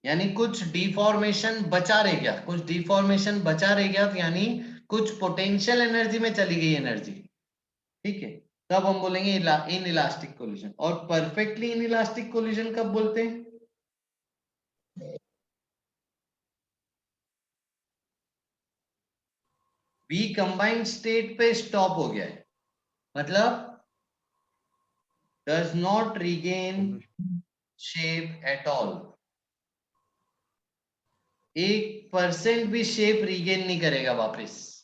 यानी कुछ डिफॉर्मेशन बचा रह गया, कुछ डिफॉर्मेशन बचा रह गया, तो यानी कुछ पोटेंशियल एनर्जी में चली गई एनर्जी। ठीक है, तब हम बोलेंगे इन इलास्टिक कोलिजन। और परफेक्टली इन इलास्टिक कोलिजन कब बोलते हैं, बी कंबाइंड स्टेट पे स्टॉप हो गया है, मतलब does not regain shape at all, 1% भी शेप रिगेन नहीं करेगा वापस।